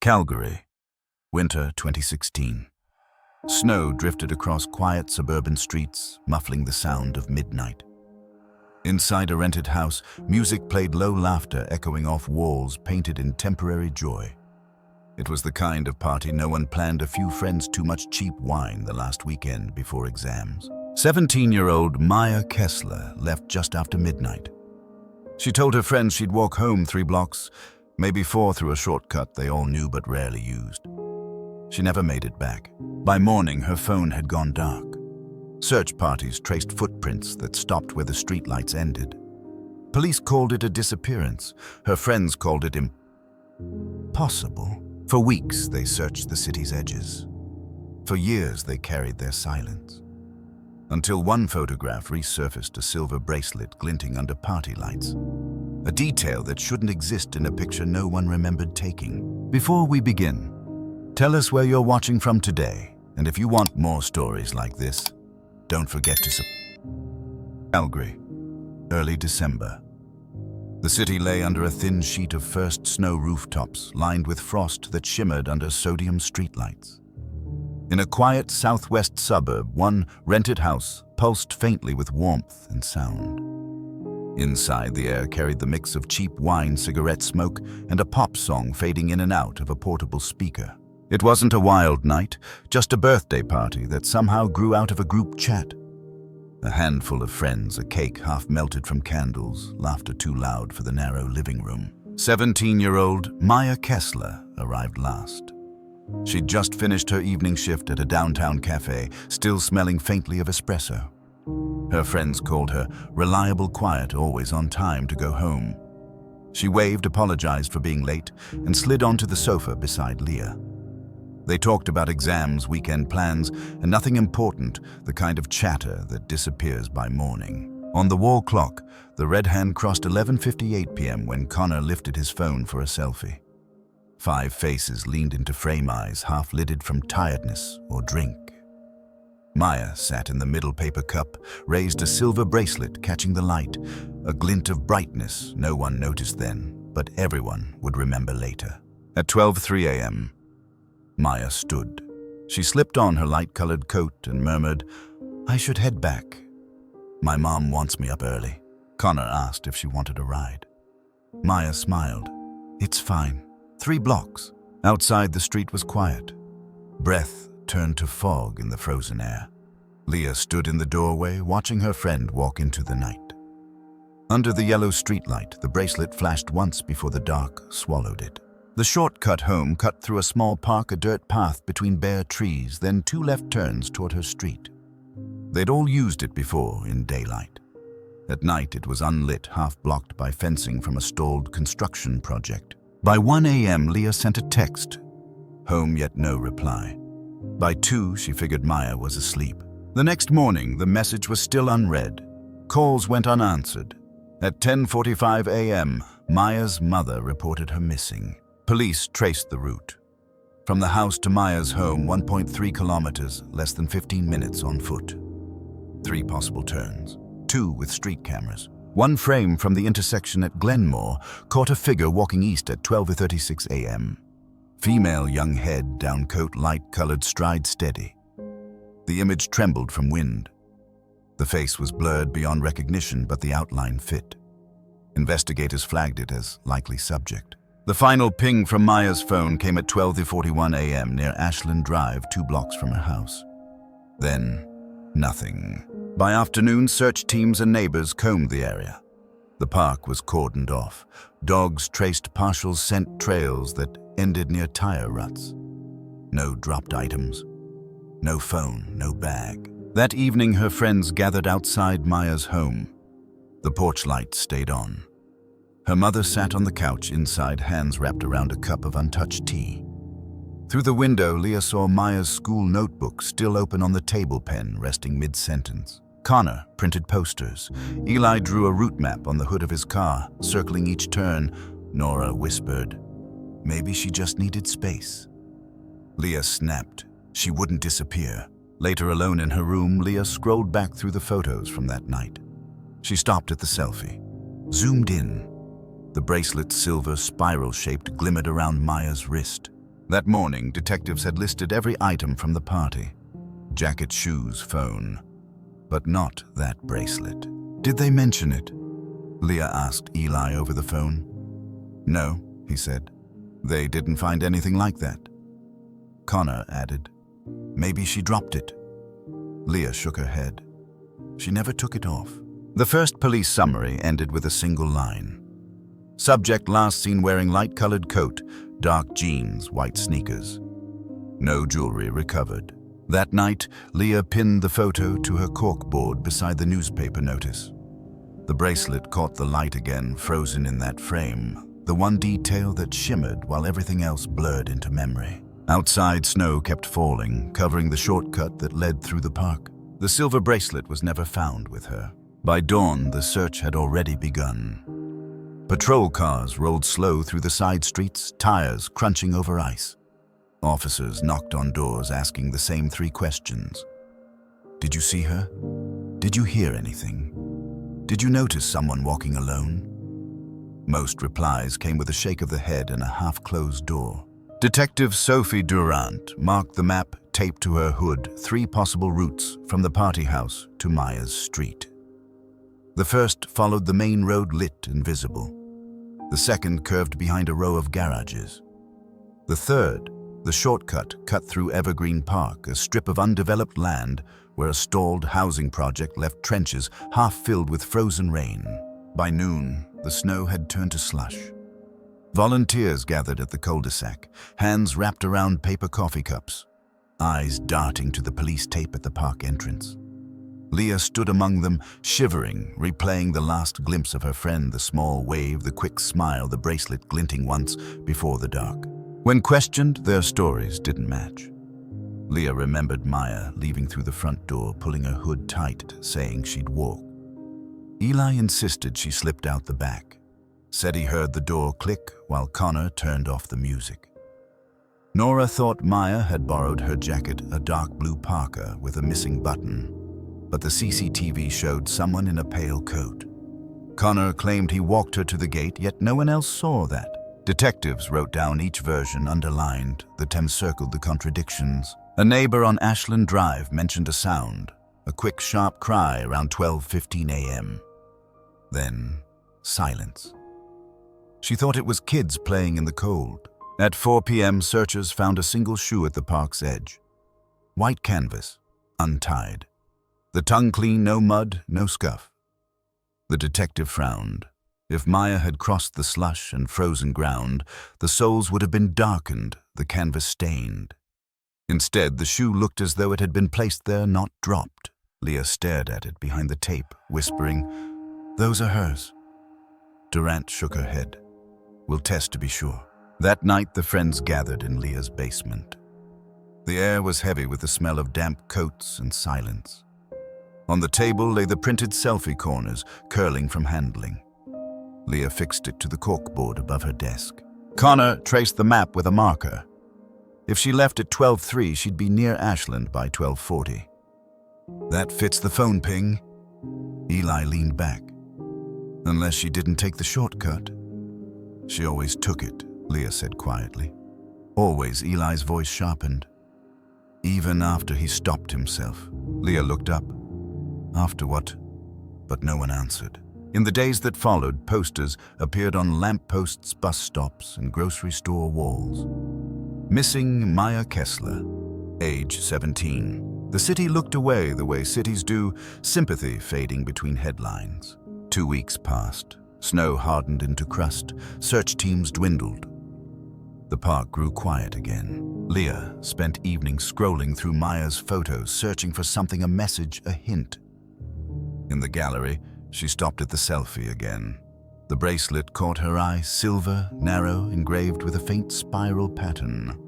Calgary, winter 2016. Snow drifted across quiet suburban streets, muffling the sound of midnight. Inside a rented house, music played, low laughter echoing off walls painted in temporary joy. It was the kind of party no one planned. A few friends, too much cheap wine the last weekend before exams. 17-year-old Maya Kessler left just after midnight. She told her friends she'd walk home 3 blocks, maybe 4, through a shortcut they all knew but rarely used. She never made it back. By morning, her phone had gone dark. Search parties traced footprints that stopped where the streetlights ended. Police called it a disappearance. Her friends called it impossible. For weeks, they searched the city's edges. For years, they carried their silence. Until one photograph resurfaced, a silver bracelet glinting under party lights. A detail that shouldn't exist in a picture no one remembered taking. Before we begin, tell us where you're watching from today, and if you want more stories like this, don't forget to subscribe. Calgary, early December. The city lay under a thin sheet of first snow rooftops lined with frost that shimmered under sodium streetlights. In a quiet southwest suburb, one rented house pulsed faintly with warmth and sound. Inside, the air carried the mix of cheap wine, cigarette smoke, and a pop song fading in and out of a portable speaker. It wasn't a wild night, just a birthday party that somehow grew out of a group chat. A handful of friends, a cake half melted from candles, laughter too loud for the narrow living room. 17-year-old Maya Kessler arrived last. She'd just finished her evening shift at a downtown cafe, still smelling faintly of espresso. Her friends called her reliable, quiet, always on time to go home. She waved, apologized for being late, and slid onto the sofa beside Leah. They talked about exams, weekend plans, and nothing important, the kind of chatter that disappears by morning. On the wall clock, the red hand crossed 11:58 p.m. when Connor lifted his phone for a selfie. 5 faces leaned into frame, eyes half-lidded from tiredness or drink. Maya sat in the middle, paper cup, raised a silver bracelet catching the light, a glint of brightness no one noticed then, but everyone would remember later. At 12:03 a.m., Maya stood. She slipped on her light-colored coat and murmured, "I should head back. My mom wants me up early." Connor asked if she wanted a ride. Maya smiled. "It's fine. 3 blocks." Outside, the street was quiet. Breath turned to fog in the frozen air. Leah stood in the doorway, watching her friend walk into the night. Under the yellow streetlight, the bracelet flashed once before the dark swallowed it. The shortcut home cut through a small park, a dirt path between bare trees, then 2 left turns toward her street. They'd all used it before in daylight. At night, it was unlit, half-blocked by fencing from a stalled construction project. By 1 a.m., Leah sent a text. Home, yet no reply. By 2, she figured Maya was asleep. The next morning, the message was still unread. Calls went unanswered. At 10:45 a.m., Maya's mother reported her missing. Police traced the route. From the house to Maya's home, 1.3 kilometers, less than 15 minutes on foot. 3 possible turns, 2 with street cameras. One frame from the intersection at Glenmore caught a figure walking east at 12:36 a.m. Female, young head, down coat, light-colored, stride steady. The image trembled from wind. The face was blurred beyond recognition, but the outline fit. Investigators flagged it as likely subject. The final ping from Maya's phone came at 12:41 a.m. near Ashland Drive, 2 blocks from her house. Then, nothing. By afternoon, search teams and neighbors combed the area. The park was cordoned off. Dogs traced partial scent trails that ended near tire ruts. No dropped items. No phone, no bag. That evening, her friends gathered outside Maya's home. The porch light stayed on. Her mother sat on the couch inside, hands wrapped around a cup of untouched tea. Through the window, Leah saw Maya's school notebook still open on the table, pen resting mid-sentence. Connor printed posters. Eli drew a route map on the hood of his car, circling each turn. Nora whispered, "Maybe she just needed space." Leah snapped. She wouldn't disappear. Later, alone in her room, Leah scrolled back through the photos from that night. She stopped at the selfie, zoomed in. The bracelet's silver, spiral-shaped, glimmered around Maya's wrist. That morning, detectives had listed every item from the party. Jacket, shoes, phone. But not that bracelet. Did they mention it? Leah asked Eli over the phone. No, he said. They didn't find anything like that. Connor added, maybe she dropped it. Leah shook her head. She never took it off. The first police summary ended with a single line. Subject last seen wearing light-colored coat, dark jeans, white sneakers. No jewelry recovered. That night, Leah pinned the photo to her corkboard beside the newspaper notice. The bracelet caught the light again, frozen in that frame, the one detail that shimmered while everything else blurred into memory. Outside, snow kept falling, covering the shortcut that led through the park. The silver bracelet was never found with her. By dawn, the search had already begun. Patrol cars rolled slow through the side streets, tires crunching over ice. Officers knocked on doors asking the same 3 questions. Did you see her? Did you hear anything? Did you notice someone walking alone? Most replies came with a shake of the head and a half-closed door. Detective Sophie Durant marked the map taped to her hood 3 possible routes from the party house to Maya's street. The first followed the main road lit and visible. The second curved behind a row of garages. The third, the shortcut cut through Evergreen Park, a strip of undeveloped land where a stalled housing project left trenches half filled with frozen rain. By noon, the snow had turned to slush. Volunteers gathered at the cul-de-sac, hands wrapped around paper coffee cups, eyes darting to the police tape at the park entrance. Leah stood among them, shivering, replaying the last glimpse of her friend, the small wave, the quick smile, the bracelet glinting once before the dark. When questioned, their stories didn't match. Leah remembered Maya leaving through the front door, pulling her hood tight, saying she'd walk. Eli insisted she slipped out the back, said he heard the door click while Connor turned off the music. Nora thought Maya had borrowed her jacket, a dark blue parka with a missing button, but the CCTV showed someone in a pale coat. Connor claimed he walked her to the gate, yet no one else saw that. Detectives wrote down each version, underlined, the Thames circled the contradictions. A neighbor on Ashland Drive mentioned a sound, a quick, sharp cry around 12:15 a.m. Then, silence. She thought it was kids playing in the cold. At 4 p.m., searchers found a single shoe at the park's edge. White canvas, untied. The tongue clean, no mud, no scuff. The detective frowned. If Maya had crossed the slush and frozen ground, the soles would have been darkened, the canvas stained. Instead, the shoe looked as though it had been placed there, not dropped. Leah stared at it behind the tape, whispering, "Those are hers." Durant shook her head. "We'll test to be sure." That night, the friends gathered in Leah's basement. The air was heavy with the smell of damp coats and silence. On the table lay the printed selfie corners, curling from handling. Leah fixed it to the corkboard above her desk. Connor traced the map with a marker. If she left at 12:03, she'd be near Ashland by 12:40. That fits the phone ping. Eli leaned back. Unless she didn't take the shortcut. She always took it, Leah said quietly. Always, Eli's voice sharpened. Even after he stopped himself. Leah looked up. After what? But no one answered. In the days that followed, posters appeared on lampposts, bus stops, and grocery store walls. Missing Maya Kessler, age 17. The city looked away the way cities do, sympathy fading between headlines. 2 weeks passed. Snow hardened into crust. Search teams dwindled. The park grew quiet again. Leah spent evenings scrolling through Maya's photos, searching for something, a message, a hint. In the gallery, she stopped at the selfie again. The bracelet caught her eye, silver, narrow, engraved with a faint spiral pattern.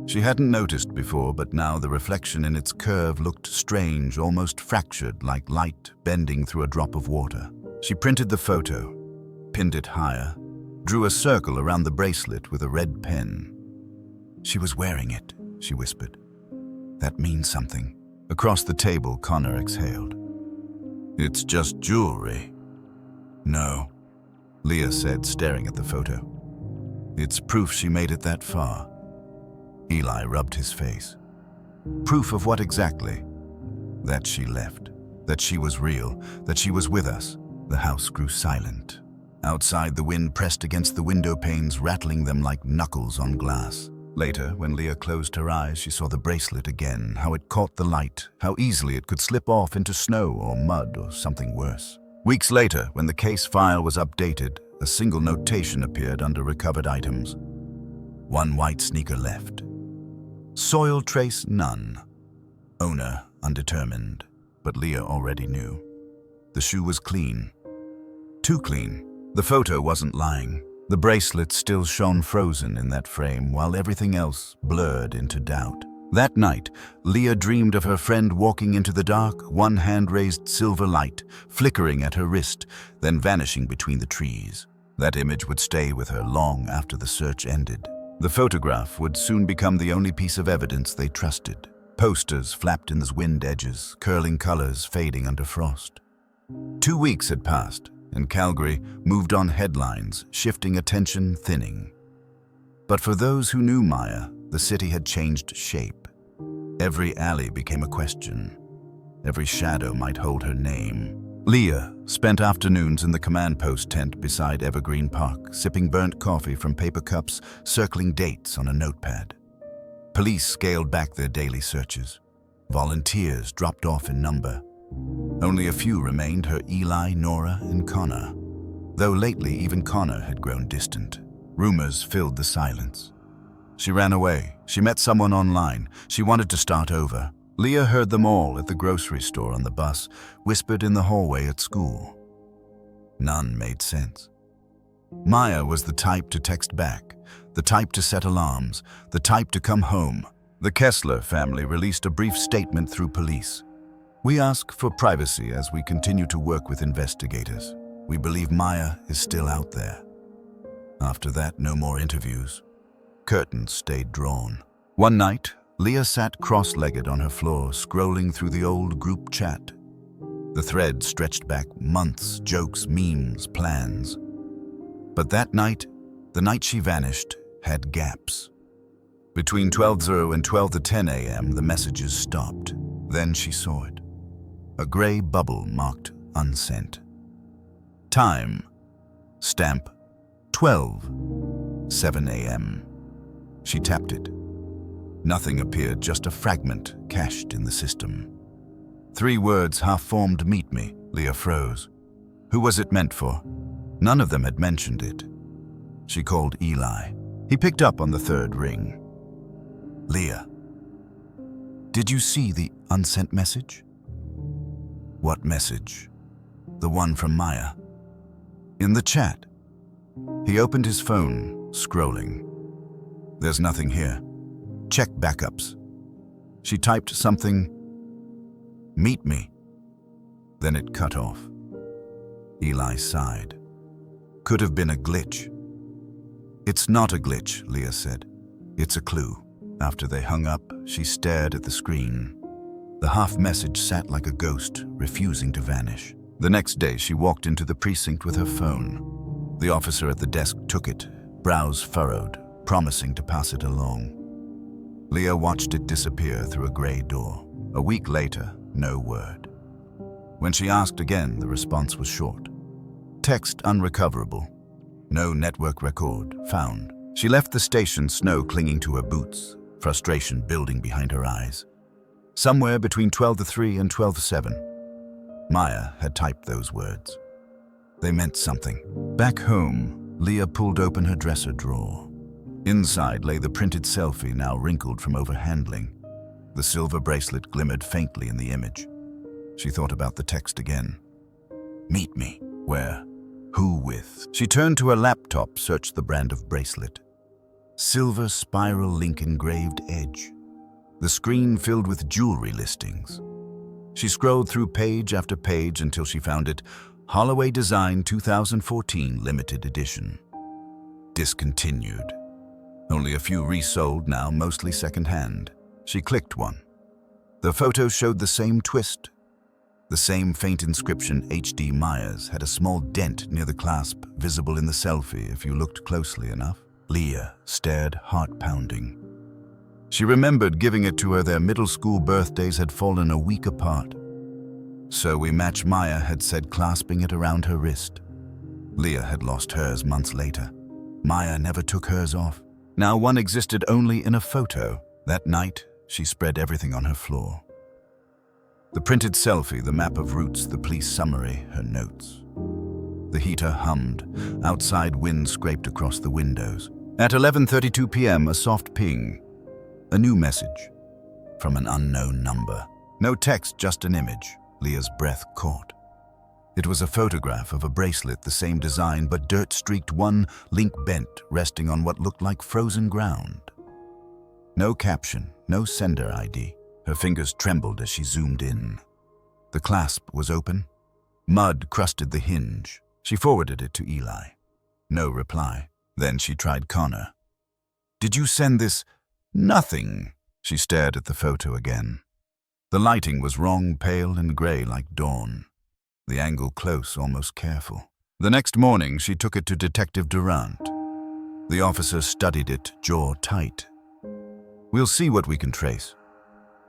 She hadn't noticed before, but now the reflection in its curve looked strange, almost fractured, like light bending through a drop of water. She printed the photo, pinned it higher, drew a circle around the bracelet with a red pen. She was wearing it, she whispered. That means something. Across the table, Connor exhaled. It's just jewelry. No, Leah said, staring at the photo. It's proof she made it that far. Eli rubbed his face. Proof of what exactly? That she left. That she was real. That she was with us. The house grew silent. Outside, the wind pressed against the window panes, rattling them like knuckles on glass. Later, when Leah closed her eyes, she saw the bracelet again, how it caught the light, how easily it could slip off into snow or mud or something worse. Weeks later, when the case file was updated, a single notation appeared under recovered items. One white sneaker left. Soil trace none. Owner undetermined, but Leah already knew. The shoe was clean. Too clean. The photo wasn't lying. The bracelet still shone frozen in that frame, while everything else blurred into doubt. That night, Leah dreamed of her friend walking into the dark, one hand raised silver light, flickering at her wrist, then vanishing between the trees. That image would stay with her long after the search ended. The photograph would soon become the only piece of evidence they trusted. Posters flapped in the wind edges, curling colors fading under frost. 2 weeks had passed, and Calgary moved on headlines, shifting attention, thinning. But for those who knew Maya, the city had changed shape. Every alley became a question. Every shadow might hold her name. Leah spent afternoons in the command post tent beside Evergreen Park, sipping burnt coffee from paper cups, circling dates on a notepad. Police scaled back their daily searches. Volunteers dropped off in number. Only a few remained, her Eli, Nora, and Connor. Though lately even Connor had grown distant. Rumors filled the silence. She ran away. She met someone online. She wanted to start over. Leah heard them all at the grocery store, on the bus, whispered in the hallway at school. None made sense. Maya was the type to text back, the type to set alarms, the type to come home. The Kessler family released a brief statement through police. We ask for privacy as we continue to work with investigators. We believe Maya is still out there. After that, no more interviews. Curtains stayed drawn. One night, Leah sat cross-legged on her floor, scrolling through the old group chat. The thread stretched back months, jokes, memes, plans. But that night, the night she vanished, had gaps. Between 12:00 and 12:10 a.m., the messages stopped. Then she saw it. A gray bubble marked unsent. Time. Stamp. 12:07 a.m. She tapped it. Nothing appeared, just a fragment cached in the system. 3 words half-formed, "Meet me." Leah froze. Who was it meant for? None of them had mentioned it. She called Eli. He picked up on the 3rd ring. Leah. Did you see the unsent message? What message? The one from Maya. In the chat. He opened his phone, scrolling. There's nothing here. Check backups. She typed something. Meet me. Then it cut off. Eli sighed. Could have been a glitch. It's not a glitch, Leah said. It's a clue. After they hung up, she stared at the screen. The half-message sat like a ghost, refusing to vanish. The next day, she walked into the precinct with her phone. The officer at the desk took it, brows furrowed, promising to pass it along. Leah watched it disappear through a gray door. A week later, no word. When she asked again, the response was short. Text unrecoverable. No network record found. She left the station, snow clinging to her boots, frustration building behind her eyes. Somewhere between 12:03 and 12:07, Maya had typed those words. They meant something. Back home, Leah pulled open her dresser drawer. Inside lay the printed selfie, now wrinkled from overhandling. The silver bracelet glimmered faintly in the image. She thought about the text again. Meet me. Where? Who with? She turned to her laptop, searched the brand of bracelet. Silver spiral link engraved edge. The screen filled with jewelry listings. She scrolled through page after page until she found it, Holloway Design 2014 limited edition. Discontinued. Only a few resold now, mostly second-hand. She clicked one. The photo showed the same twist. The same faint inscription. HD Myers had a small dent near the clasp, visible in the selfie if you looked closely enough. Leah stared, heart pounding. She remembered giving it to her. Their middle school birthdays had fallen a week apart. "So we match," Maya had said, clasping it around her wrist. Leah had lost hers months later. Maya never took hers off. Now one existed only in a photo. That night, she spread everything on her floor. The printed selfie, the map of routes, the police summary, her notes. The heater hummed. Outside, wind scraped across the windows. At 11:32 p.m., a soft ping. A new message from an unknown number. No text, just an image. Leah's breath caught. It was a photograph of a bracelet, the same design, but dirt-streaked, one link bent, resting on what looked like frozen ground. No caption, no sender ID. Her fingers trembled as she zoomed in. The clasp was open. Mud crusted the hinge. She forwarded it to Eli. No reply. Then she tried Connor. "Did you send this?" "Nothing." She stared at the photo again. The lighting was wrong, pale and gray like dawn. The angle close, almost careful. The next morning, she took it to Detective Durant. The officer studied it, jaw tight. "We'll see what we can trace."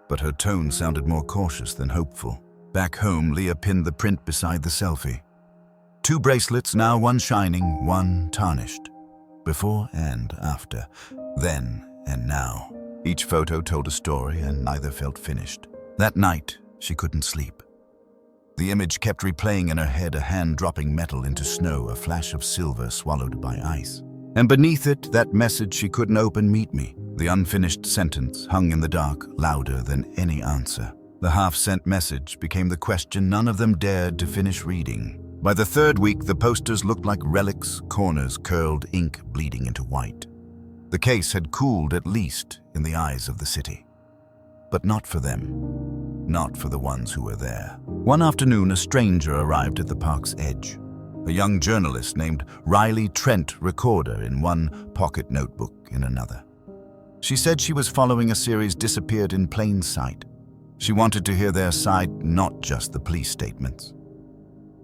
But her tone sounded more cautious than hopeful. Back home, Leah pinned the print beside the selfie. 2 bracelets, now one shining, one tarnished. Before and after. Then and now. Each photo told a story, and neither felt finished. That night, she couldn't sleep. The image kept replaying in her head, a hand dropping metal into snow, a flash of silver swallowed by ice. And beneath it, that message she couldn't open, "Meet me." The unfinished sentence hung in the dark, louder than any answer. The half-sent message became the question none of them dared to finish reading. By the 3rd week, the posters looked like relics, corners curled, ink bleeding into white. The case had cooled, at least, in the eyes of the city. But not for them. Not for the ones who were there. One afternoon, a stranger arrived at the park's edge. A young journalist named Riley Trent, recorder in one, pocket notebook in another. She said she was following a series disappeared in plain sight. She wanted to hear their side, not just the police statements.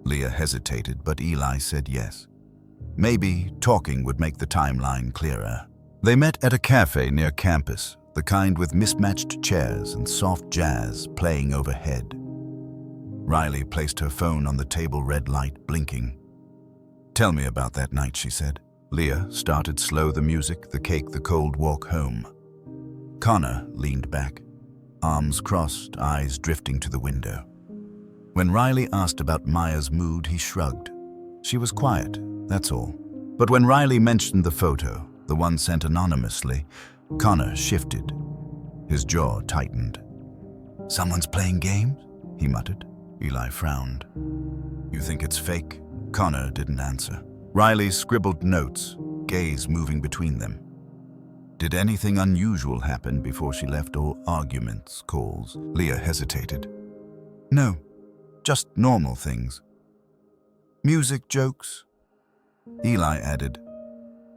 Leah hesitated, but Eli said yes. Maybe talking would make the timeline clearer. They met at a cafe near campus, the kind with mismatched chairs and soft jazz playing overhead. Riley placed her phone on the table, red light blinking. "Tell me about that night," she said. Leah started slow, the music, the cake, the cold walk home. Connor leaned back, arms crossed, eyes drifting to the window. When Riley asked about Maya's mood, he shrugged. She was quiet, that's all. But when Riley mentioned the photo, the one sent anonymously, Connor shifted. His jaw tightened. "Someone's playing games?" he muttered. Eli frowned. "You think it's fake?" Connor didn't answer. Riley scribbled notes, gaze moving between them. "Did anything unusual happen before she left, or arguments, calls?" Leah hesitated. "No, just normal things. Music, jokes." Eli added.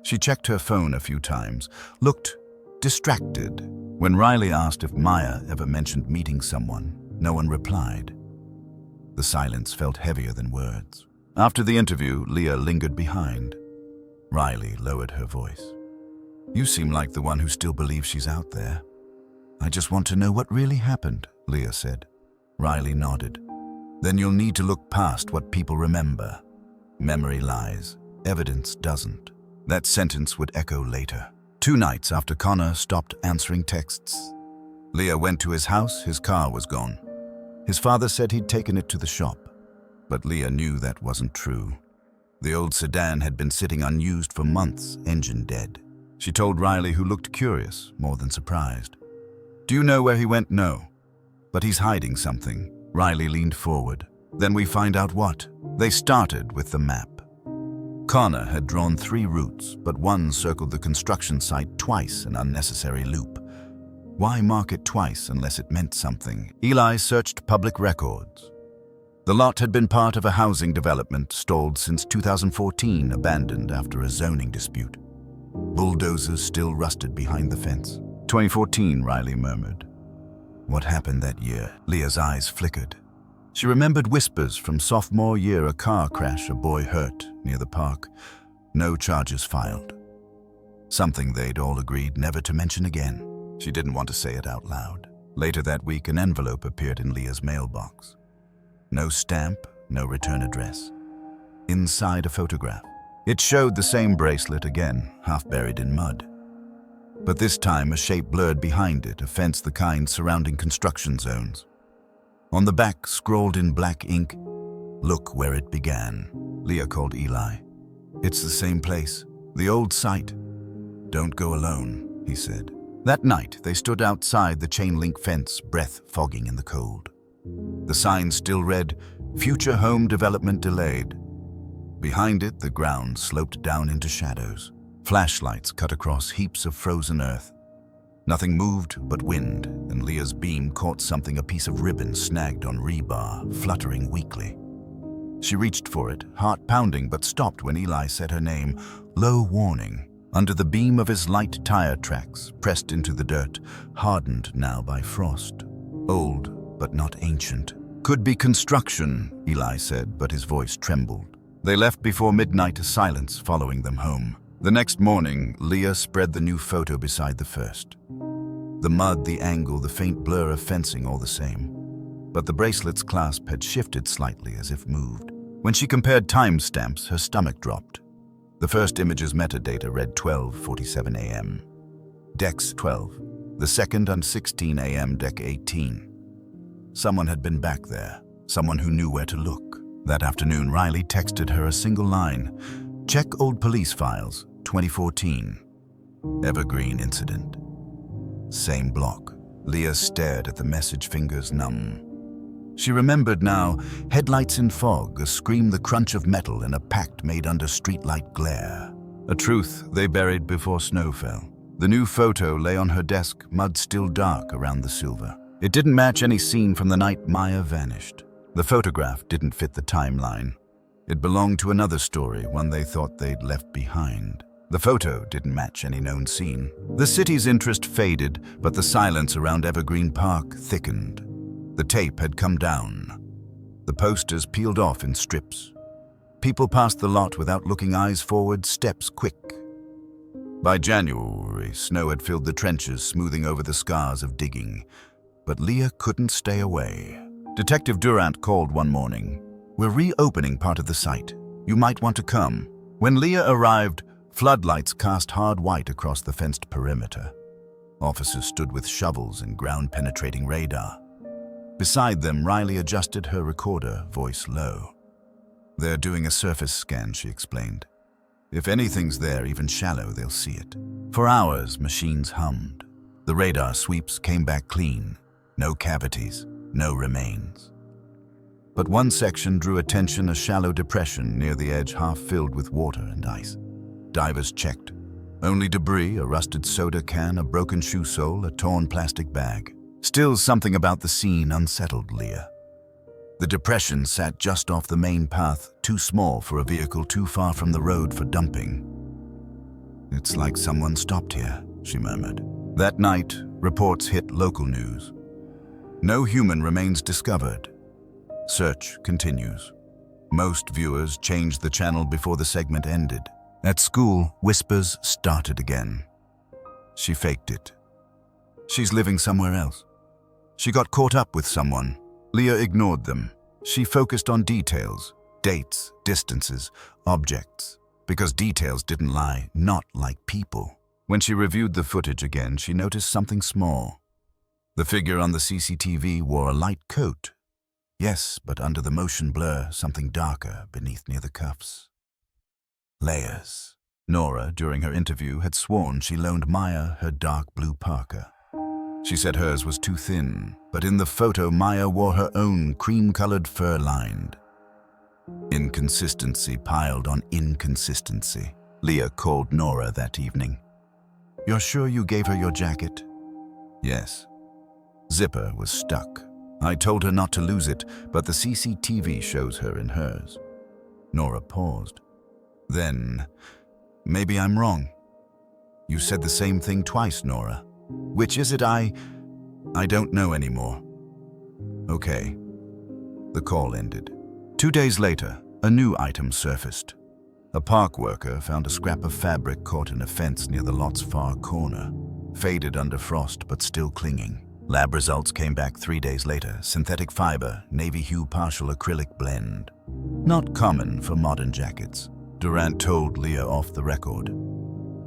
She checked her phone a few times, looked distracted. When Riley asked if Maya ever mentioned meeting someone, no one replied. The silence felt heavier than words. After the interview, Leah lingered behind. Riley lowered her voice. "You seem like the one who still believes she's out there." "I just want to know what really happened," Leah said. Riley nodded. "Then you'll need to look past what people remember. Memory lies. Evidence doesn't." That sentence would echo later. 2 nights after Connor stopped answering texts. Leah went to his house. His car was gone. His father said he'd taken it to the shop. But Leah knew that wasn't true. The old sedan had been sitting unused for months, engine dead. She told Riley, who looked curious, more than surprised. "Do you know where he went?" "No. But he's hiding something." Riley leaned forward. "Then we find out what." They started with the map. Connor had drawn 3 routes, but one circled the construction site twice, an unnecessary loop. Why mark it twice unless it meant something? Eli searched public records. The lot had been part of a housing development stalled since 2014, abandoned after a zoning dispute. Bulldozers still rusted behind the fence. 2014, Riley murmured. What happened that year? Leah's eyes flickered. She remembered whispers from sophomore year, a car crash, a boy hurt near the park. No charges filed. Something they'd all agreed never to mention again. She didn't want to say it out loud. Later that week, an envelope appeared in Leah's mailbox. No stamp, no return address. Inside, a photograph. It showed the same bracelet again, half buried in mud. But this time, a shape blurred behind it, a fence the kind surrounding construction zones. On the back, scrawled in black ink, "Look where it began." Leah called Eli. "It's the same place, the old site." "Don't go alone," he said. That night, they stood outside the chain-link fence, breath fogging in the cold. The sign still read, "Future home development delayed." Behind it, the ground sloped down into shadows. Flashlights cut across heaps of frozen earth. Nothing moved but wind, and Leah's beam caught something, a piece of ribbon snagged on rebar, fluttering weakly. She reached for it, heart pounding, but stopped when Eli said her name. Low warning. Under the beam of his light tire tracks, pressed into the dirt, hardened now by frost. Old, but not ancient. "Could be construction," Eli said, but his voice trembled. They left before midnight, a silence following them home. The next morning, Leah spread the new photo beside the first. The mud, the angle, the faint blur of fencing, all the same. But the bracelet's clasp had shifted slightly, as if moved. When she compared timestamps, her stomach dropped. The first image's metadata read 12:47 a.m. Dex 12. The second on 16 a.m. Deck 18. Someone had been back there. Someone who knew where to look. That afternoon, Riley texted her a single line. "Check old police files, 2014. Evergreen incident." Same block. Leah stared at the message, fingers numb. She remembered now, headlights in fog, a scream, the crunch of metal, and a pact made under streetlight glare. A truth they buried before snow fell. The new photo lay on her desk, mud still dark around the silver. It didn't match any scene from the night Maya vanished. The photograph didn't fit the timeline. It belonged to another story, one they thought they'd left behind. The photo didn't match any known scene. The city's interest faded, but the silence around Evergreen Park thickened. The tape had come down. The posters peeled off in strips. People passed the lot without looking, eyes forward, steps quick. By January, snow had filled the trenches, smoothing over the scars of digging. But Leah couldn't stay away. Detective Durant called one morning. "We're reopening part of the site. You might want to come." When Leah arrived, floodlights cast hard white across the fenced perimeter. Officers stood with shovels and ground-penetrating radar. Beside them, Riley adjusted her recorder, voice low. "They're doing a surface scan," she explained. "If anything's there, even shallow, they'll see it." For hours, machines hummed. The radar sweeps came back clean. No cavities, no remains. But one section drew attention, a shallow depression near the edge, half filled with water and ice. Divers checked. Only debris, a rusted soda can, a broken shoe sole, a torn plastic bag. Still, something about the scene unsettled Leah. The depression sat just off the main path, too small for a vehicle, too far from the road for dumping. "It's like someone stopped here," she murmured. That night, reports hit local news. No human remains discovered. Search continues. Most viewers changed the channel before the segment ended. At school, whispers started again. She faked it. She's living somewhere else. She got caught up with someone. Leah ignored them. She focused on details, dates, distances, objects, because details didn't lie, not like people. When she reviewed the footage again, she noticed something small. The figure on the CCTV wore a light coat. Yes, but under the motion blur, something darker beneath near the cuffs. Layers. Nora, during her interview, had sworn she loaned Maya her dark blue parka. She said hers was too thin, but in the photo, Maya wore her own cream-colored fur-lined. Inconsistency piled on inconsistency. Leah called Nora that evening. "You're sure you gave her your jacket?" "Yes." Zipper was stuck. "I told her not to lose it, but the CCTV shows her in hers." Nora paused. Then, "Maybe I'm wrong." "You said the same thing twice, Nora. Which is it? I don't know anymore." "Okay." The call ended. 2 days later, a new item surfaced. A park worker found a scrap of fabric caught in a fence near the lot's far corner. faded under frost but still clinging. Lab results came back 3 days later. Synthetic fiber, navy hue partial acrylic blend. Not common for modern jackets. Durant told Leah off the record.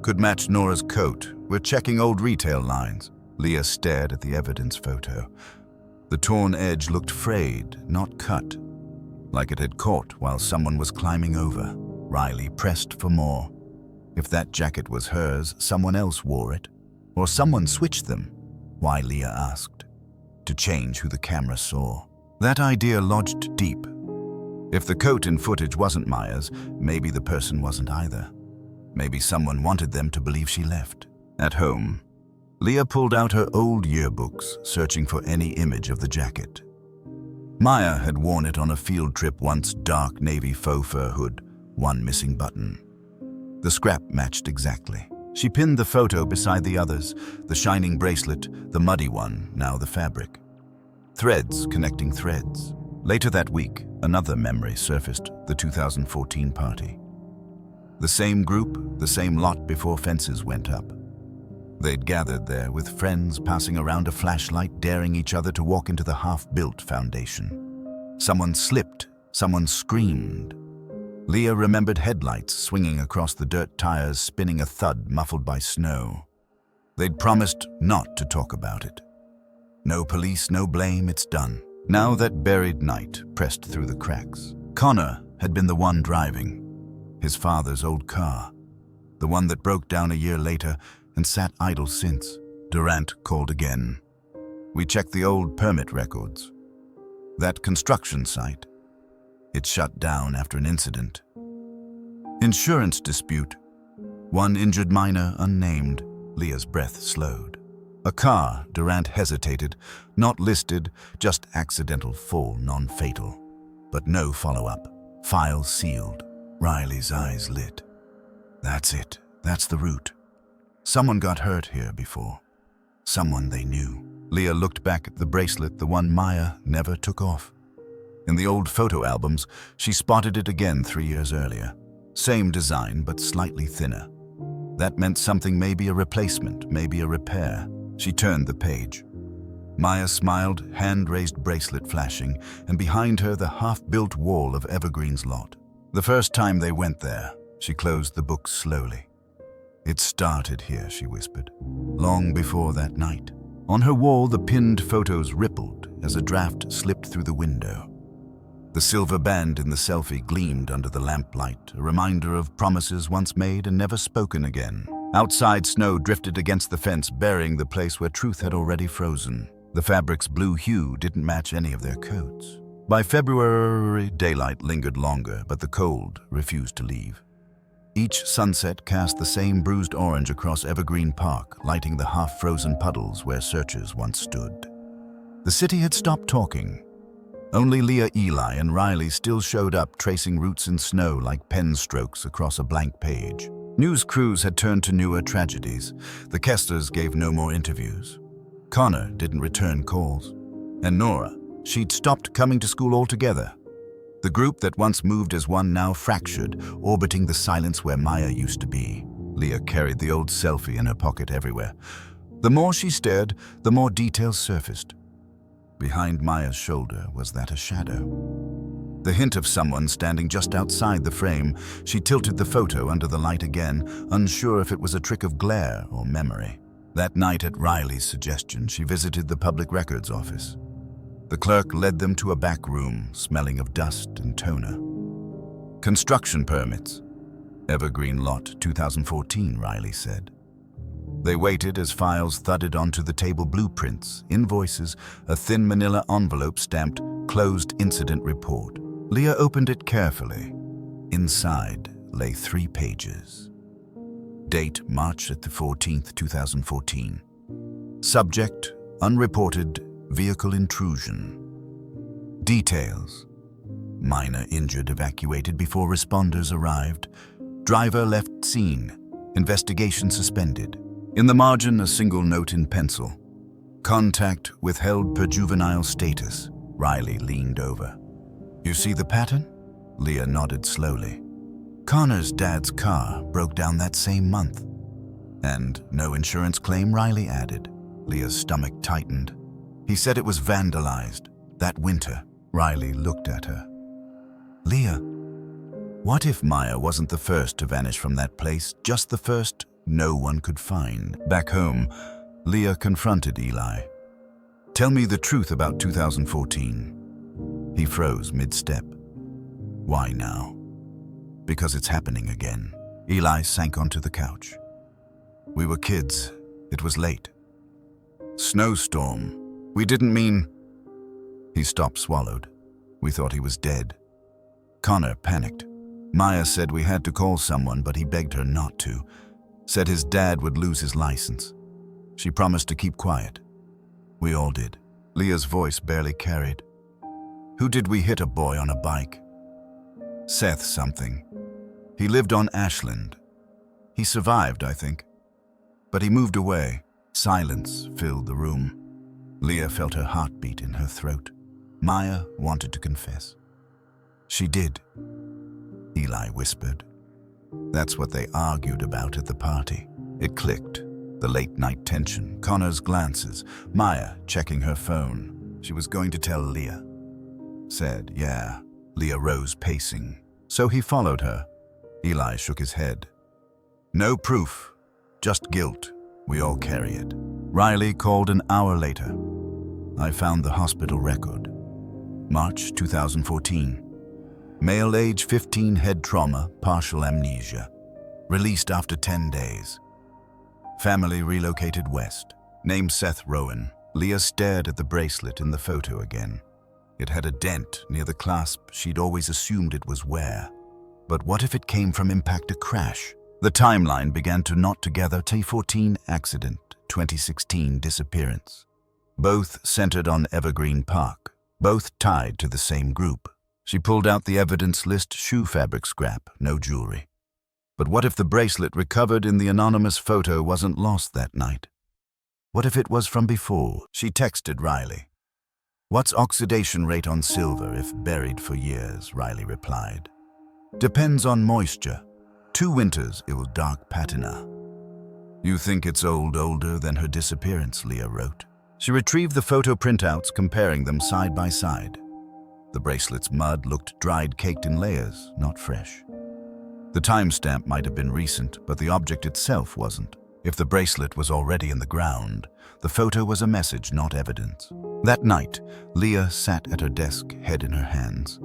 Could match Nora's coat. We're checking old retail lines. Leah stared at the evidence photo. The torn edge looked frayed, not cut, like it had caught while someone was climbing over. Riley pressed for more. If that jacket was hers, someone else wore it. Or someone switched them. Why, Leah asked. To change who the camera saw. That idea lodged deep. If the coat in footage wasn't Maya's, maybe the person wasn't either. Maybe someone wanted them to believe she left. At home, Leah pulled out her old yearbooks, searching for any image of the jacket. Maya had worn it on a field trip once, dark navy faux fur hood, one missing button. The scrap matched exactly. She pinned the photo beside the others, the shining bracelet, the muddy one, now the fabric. Threads connecting threads. Later that week, another memory surfaced, the 2014 party. The same group, the same lot before fences went up. They'd gathered there with friends passing around a flashlight, daring each other to walk into the half-built foundation. Someone slipped, someone screamed. Leah remembered headlights swinging across the dirt tires, spinning a thud muffled by snow. They'd promised not to talk about it. No police, no blame, it's done. Now that buried night pressed through the cracks. Connor had been the one driving. His father's old car. The one that broke down a year later and sat idle since. Durant called again. We checked the old permit records. That construction site. It shut down after an incident. Insurance dispute. One injured minor unnamed. Leah's breath slowed. A car, Durant hesitated. Not listed, just accidental fall, non-fatal. But no follow-up. File sealed. Riley's eyes lit. That's it. That's the route. Someone got hurt here before. Someone they knew. Leah looked back at the bracelet, the one Maya never took off. In the old photo albums, she spotted it again 3 years earlier. Same design, but slightly thinner. That meant something, maybe a replacement, maybe a repair. She turned the page. Maya smiled, hand-raised bracelet flashing, and behind her the half-built wall of Evergreen's lot. The first time they went there, she closed the book slowly. It started here, she whispered, long before that night. On her wall, the pinned photos rippled as a draft slipped through the window. The silver band in the selfie gleamed under the lamplight, a reminder of promises once made and never spoken again. Outside, snow drifted against the fence, burying the place where truth had already frozen. The fabric's blue hue didn't match any of their coats. By February, daylight lingered longer, but the cold refused to leave. Each sunset cast the same bruised orange across Evergreen Park, lighting the half-frozen puddles where searchers once stood. The city had stopped talking. Only Leah, Eli, and Riley still showed up, tracing routes in snow like pen strokes across a blank page. News crews had turned to newer tragedies. The Kesslers gave no more interviews. Connor didn't return calls. And Nora, she'd stopped coming to school altogether. The group that once moved as one now fractured, orbiting the silence where Maya used to be. Leah carried the old selfie in her pocket everywhere. The more she stared, the more details surfaced. Behind Maya's shoulder was that a shadow. The hint of someone standing just outside the frame. She tilted the photo under the light again, unsure if it was a trick of glare or memory. That night, at Riley's suggestion, she visited the public records office. The clerk led them to a back room, smelling of dust and toner. Construction permits. Evergreen Lot 2014, Riley said. They waited as files thudded onto the table: blueprints, invoices, a thin manila envelope stamped "Closed Incident Report." Leah opened it carefully. Inside lay 3 pages. Date March 14th, 2014. Subject: unreported vehicle intrusion. Details: minor injured evacuated before responders arrived. Driver left scene. Investigation suspended. In the margin, a single note in pencil. Contact withheld per juvenile status. Riley leaned over. You see the pattern? Leah nodded slowly. Connor's dad's car broke down that same month. And no insurance claim, Riley added. Leah's stomach tightened. He said it was vandalized that winter. Riley looked at her. Leah, what if Maya wasn't the first to vanish from that place, just the first no one could find? Back home, Leah confronted Eli. Tell me the truth about 2014. He froze mid-step. Why now? Because it's happening again. Eli sank onto the couch. We were kids. It was late. Snowstorm. We didn't mean... He stopped, swallowed. We thought he was dead. Connor panicked. Maya said we had to call someone, but he begged her not to. Said his dad would lose his license. She promised to keep quiet. We all did. Leah's voice barely carried. Who did we hit? A boy on a bike? Seth something. He lived on Ashland. He survived, I think. But he moved away. Silence filled the room. Leah felt her heartbeat in her throat. Maya wanted to confess. She did, Eli whispered. That's what they argued about at the party. It clicked. The late-night tension, Connor's glances, Maya checking her phone. She was going to tell Leah. Said, yeah. Leah rose, pacing. So he followed her. Eli shook his head. No proof, just guilt. We all carry it. Riley called an hour later. I found the hospital record. March 2014. Male, age 15, head trauma, partial amnesia. Released after 10 days. Family relocated west. Name Seth Rowan. Leah stared at the bracelet in the photo again. It had a dent near the clasp she'd always assumed it was wear. But what if it came from impact, a crash? The timeline began to knot together. 2014 accident, 2016 disappearance. Both centered on Evergreen Park. Both tied to the same group. She pulled out the evidence list, shoe fabric scrap, no jewelry. But what if the bracelet recovered in the anonymous photo wasn't lost that night? What if it was from before? She texted Riley. What's oxidation rate on silver if buried for years? Riley replied. Depends on moisture. 2 winters it will dark patina. You think it's older than her disappearance, Leah wrote. She retrieved the photo printouts, comparing them side by side. The bracelet's mud looked dried, caked in layers, not fresh. The timestamp might have been recent, but the object itself wasn't. If the bracelet was already in the ground, the photo was a message, not evidence. That night, Leah sat at her desk, head in her hands.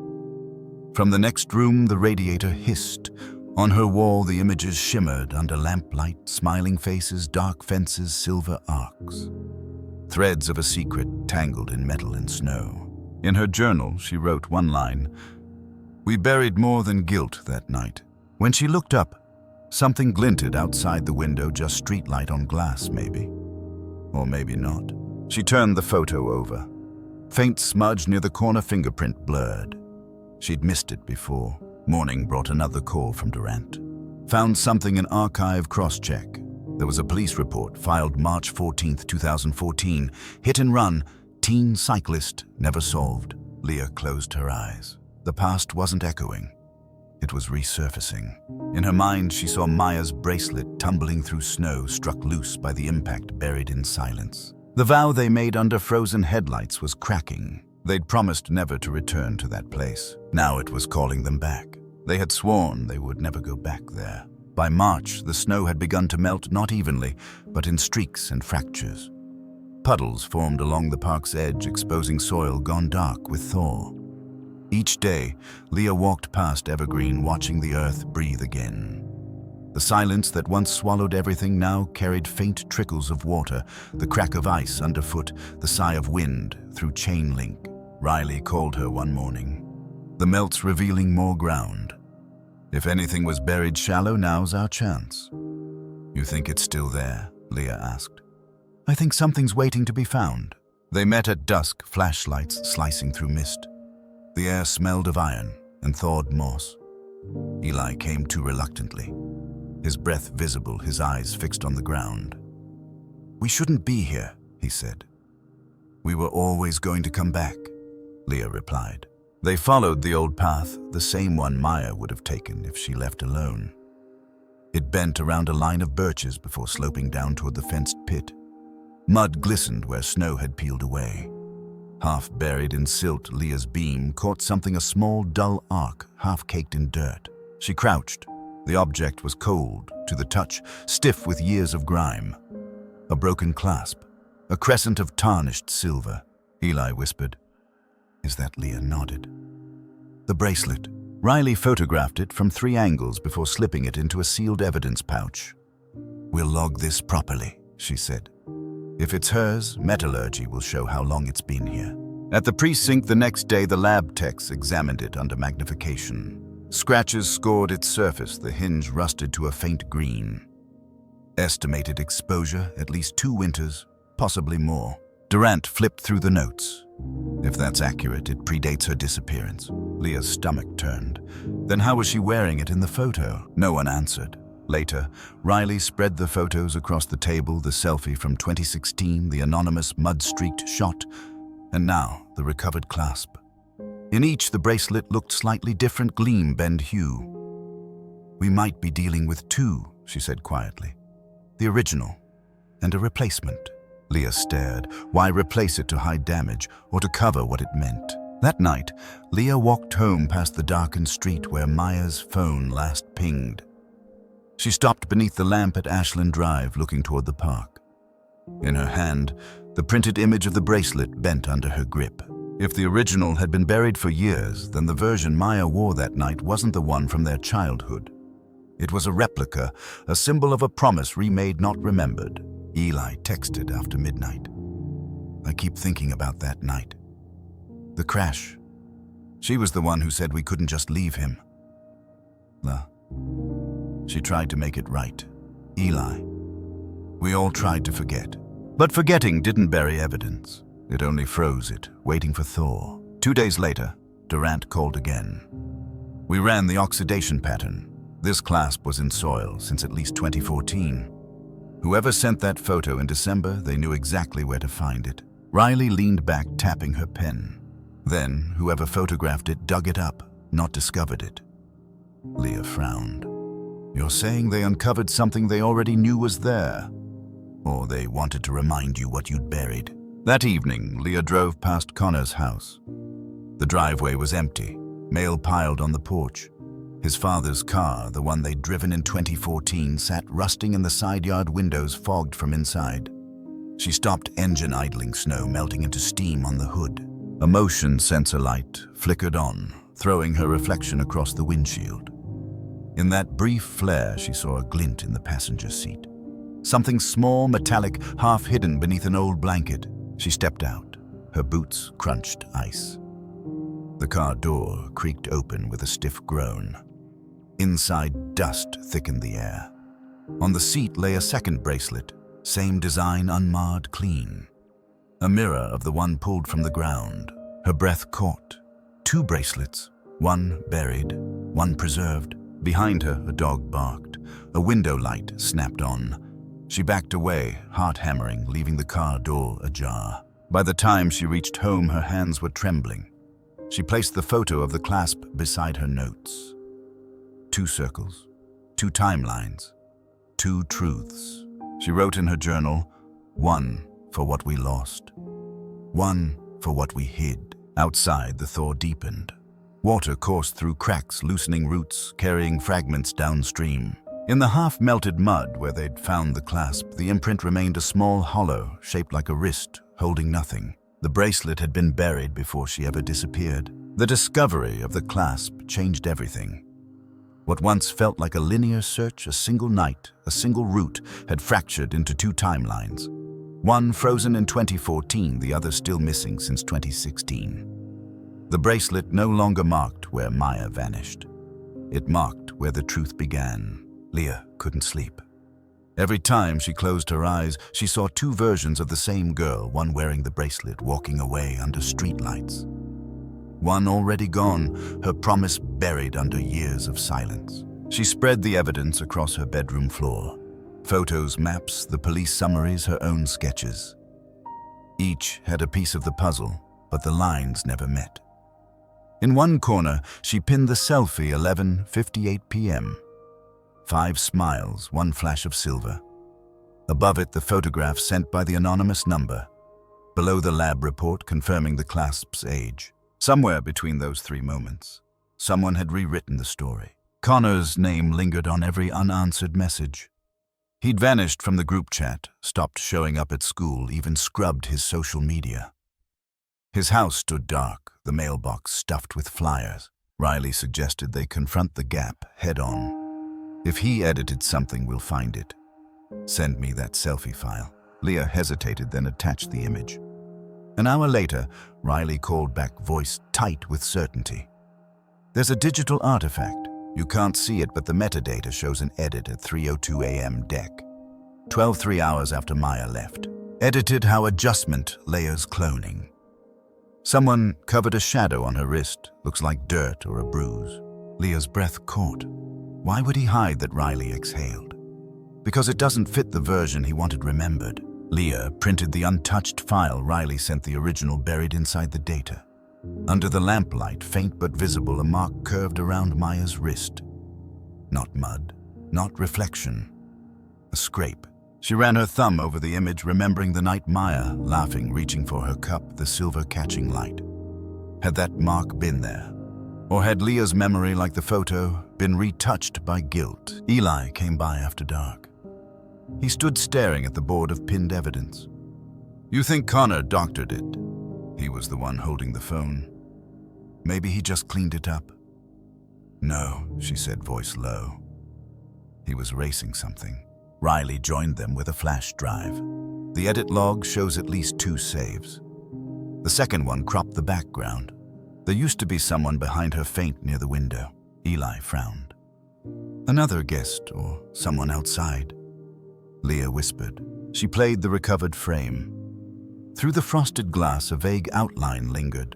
From the next room, the radiator hissed. On her wall, the images shimmered under lamplight, smiling faces, dark fences, silver arcs. Threads of a secret tangled in metal and snow. In her journal, she wrote one line. We buried more than guilt that night. When she looked up, something glinted outside the window, just streetlight on glass, maybe. Or maybe not. She turned the photo over. Faint smudge near the corner, fingerprint blurred. She'd missed it before. Morning brought another call from Durant. Found something in archive cross-check. There was a police report filed March 14, 2014. Hit and run, teen cyclist, never solved. Leah closed her eyes. The past wasn't echoing. It was resurfacing. In her mind, she saw Maya's bracelet tumbling through snow, struck loose by the impact, buried in silence. The vow they made under frozen headlights was cracking. They'd promised never to return to that place. Now it was calling them back. They had sworn they would never go back there. By March, the snow had begun to melt, not evenly, but in streaks and fractures. Puddles formed along the park's edge, exposing soil gone dark with thaw. Each day, Leah walked past Evergreen, watching the earth breathe again. The silence that once swallowed everything now carried faint trickles of water, the crack of ice underfoot, the sigh of wind through chain link. Riley called her one morning. The melt's revealing more ground. If anything was buried shallow, now's our chance. You think it's still there? Leah asked. I think something's waiting to be found. They met at dusk, flashlights slicing through mist. The air smelled of iron and thawed moss. Eli came to reluctantly, his breath visible, his eyes fixed on the ground. We shouldn't be here, he said. We were always going to come back, Leah replied. They followed the old path, the same one Maya would have taken if she left alone. It bent around a line of birches before sloping down toward the fenced pit. Mud glistened where snow had peeled away. Half buried in silt, Leah's beam caught something, a small, dull arc, half caked in dirt. She crouched. The object was cold to the touch, stiff with years of grime. A broken clasp, a crescent of tarnished silver. Eli whispered. "Is that?" Leah nodded. The bracelet. Riley photographed it from 3 angles before slipping it into a sealed evidence pouch. "We'll log this properly," she said. "If it's hers, metallurgy will show how long it's been here." At the precinct the next day, the lab techs examined it under magnification. Scratches scored its surface, the hinge rusted to a faint green. Estimated exposure, at least 2 winters, possibly more. Durant flipped through the notes. If that's accurate, it predates her disappearance. Leah's stomach turned. Then how was she wearing it in the photo? No one answered. Later, Riley spread the photos across the table, the selfie from 2016, the anonymous mud-streaked shot, and now the recovered clasp. In each, the bracelet looked slightly different, gleam, bend, hue. "We might be dealing with 2, she said quietly. "The original and a replacement." Leah stared. Why replace it to hide damage or to cover what it meant? That night, Leah walked home past the darkened street where Maya's phone last pinged. She stopped beneath the lamp at Ashland Drive, looking toward the park. In her hand, the printed image of the bracelet bent under her grip. If the original had been buried for years, then the version Maya wore that night wasn't the one from their childhood. It was a replica, a symbol of a promise remade, not remembered. Eli texted after midnight. "I keep thinking about that night. The crash. She was the one who said we couldn't just leave him. She tried to make it right. Eli. We all tried to forget. But forgetting didn't bury evidence. It only froze it, waiting for thaw. 2 days later, Durant called again. We ran the oxidation pattern. This clasp was in soil since at least 2014. Whoever sent that photo in December, they knew exactly where to find it. Riley leaned back, tapping her pen. Then, whoever photographed it dug it up, not discovered it. Leah frowned. "You're saying they uncovered something they already knew was there? Or they wanted to remind you what you'd buried?" That evening, Leah drove past Connor's house. The driveway was empty, mail piled on the porch. His father's car, the one they'd driven in 2014, sat rusting in the side yard, windows fogged from inside. She stopped, engine idling, snow melting into steam on the hood. A motion sensor light flickered on, throwing her reflection across the windshield. In that brief flare, she saw a glint in the passenger seat. Something small, metallic, half hidden beneath an old blanket. She stepped out. Her boots crunched ice. The car door creaked open with a stiff groan. Inside, dust thickened the air. On the seat lay a second bracelet, same design, unmarred, clean. A mirror of the one pulled from the ground. Her breath caught. 2 bracelets, one buried, one preserved. Behind her, a dog barked. A window light snapped on. She backed away, heart hammering, leaving the car door ajar. By the time she reached home, her hands were trembling. She placed the photo of the clasp beside her notes. 2 circles, 2 timelines, 2 truths. She wrote in her journal, 1 for what we lost, 1 for what we hid. Outside, the thaw deepened. Water coursed through cracks, loosening roots, carrying fragments downstream. In the half-melted mud where they'd found the clasp, the imprint remained a small hollow, shaped like a wrist, holding nothing. The bracelet had been buried before she ever disappeared. The discovery of the clasp changed everything. What once felt like a linear search, a single night, a single route, had fractured into 2 timelines. One frozen in 2014, the other still missing since 2016. The bracelet no longer marked where Maya vanished. It marked where the truth began. Leah couldn't sleep. Every time she closed her eyes, she saw 2 versions of the same girl, one wearing the bracelet, walking away under streetlights. One already gone, her promise buried under years of silence. She spread the evidence across her bedroom floor. Photos, maps, the police summaries, her own sketches. Each had a piece of the puzzle, but the lines never met. In one corner, she pinned the selfie, 11:58 p.m. 5 smiles, 1 flash of silver. Above it, the photograph sent by the anonymous number. Below, the lab report confirming the clasp's age. Somewhere between those 3 moments, someone had rewritten the story. Connor's name lingered on every unanswered message. He'd vanished from the group chat, stopped showing up at school, even scrubbed his social media. His house stood dark, the mailbox stuffed with flyers. Riley suggested they confront the gap head-on. If he edited something, we'll find it. Send me that selfie file. Leah hesitated, then attached the image. An hour later, Riley called back, voice tight with certainty. There's a digital artifact. You can't see it, but the metadata shows an edit at 3:02 a.m. DEC. 3 hours after Maya left. Edited how adjustment layers cloning. Someone covered a shadow on her wrist, looks like dirt or a bruise. Leah's breath caught. Why would he hide that Riley exhaled? Because it doesn't fit the version he wanted remembered. Leah printed the untouched file. Riley sent the original buried inside the data. Under the lamplight, faint but visible, a mark curved around Maya's wrist. Not mud, not reflection. A scrape. She ran her thumb over the image, remembering the night Maya, laughing, reaching for her cup, the silver catching light. Had that mark been there? Or had Leah's memory, like the photo, been retouched by guilt? Eli came by after dark. He stood staring at the board of pinned evidence. You think Connor doctored it? He was the one holding the phone. Maybe he just cleaned it up. No, she said, voice low. He was racing something. Riley joined them with a flash drive. The edit log shows at least 2 saves. The second one cropped the background. There used to be someone behind her faint near the window. Eli frowned. Another guest or someone outside. Leah whispered. She played the recovered frame. Through the frosted glass, a vague outline lingered.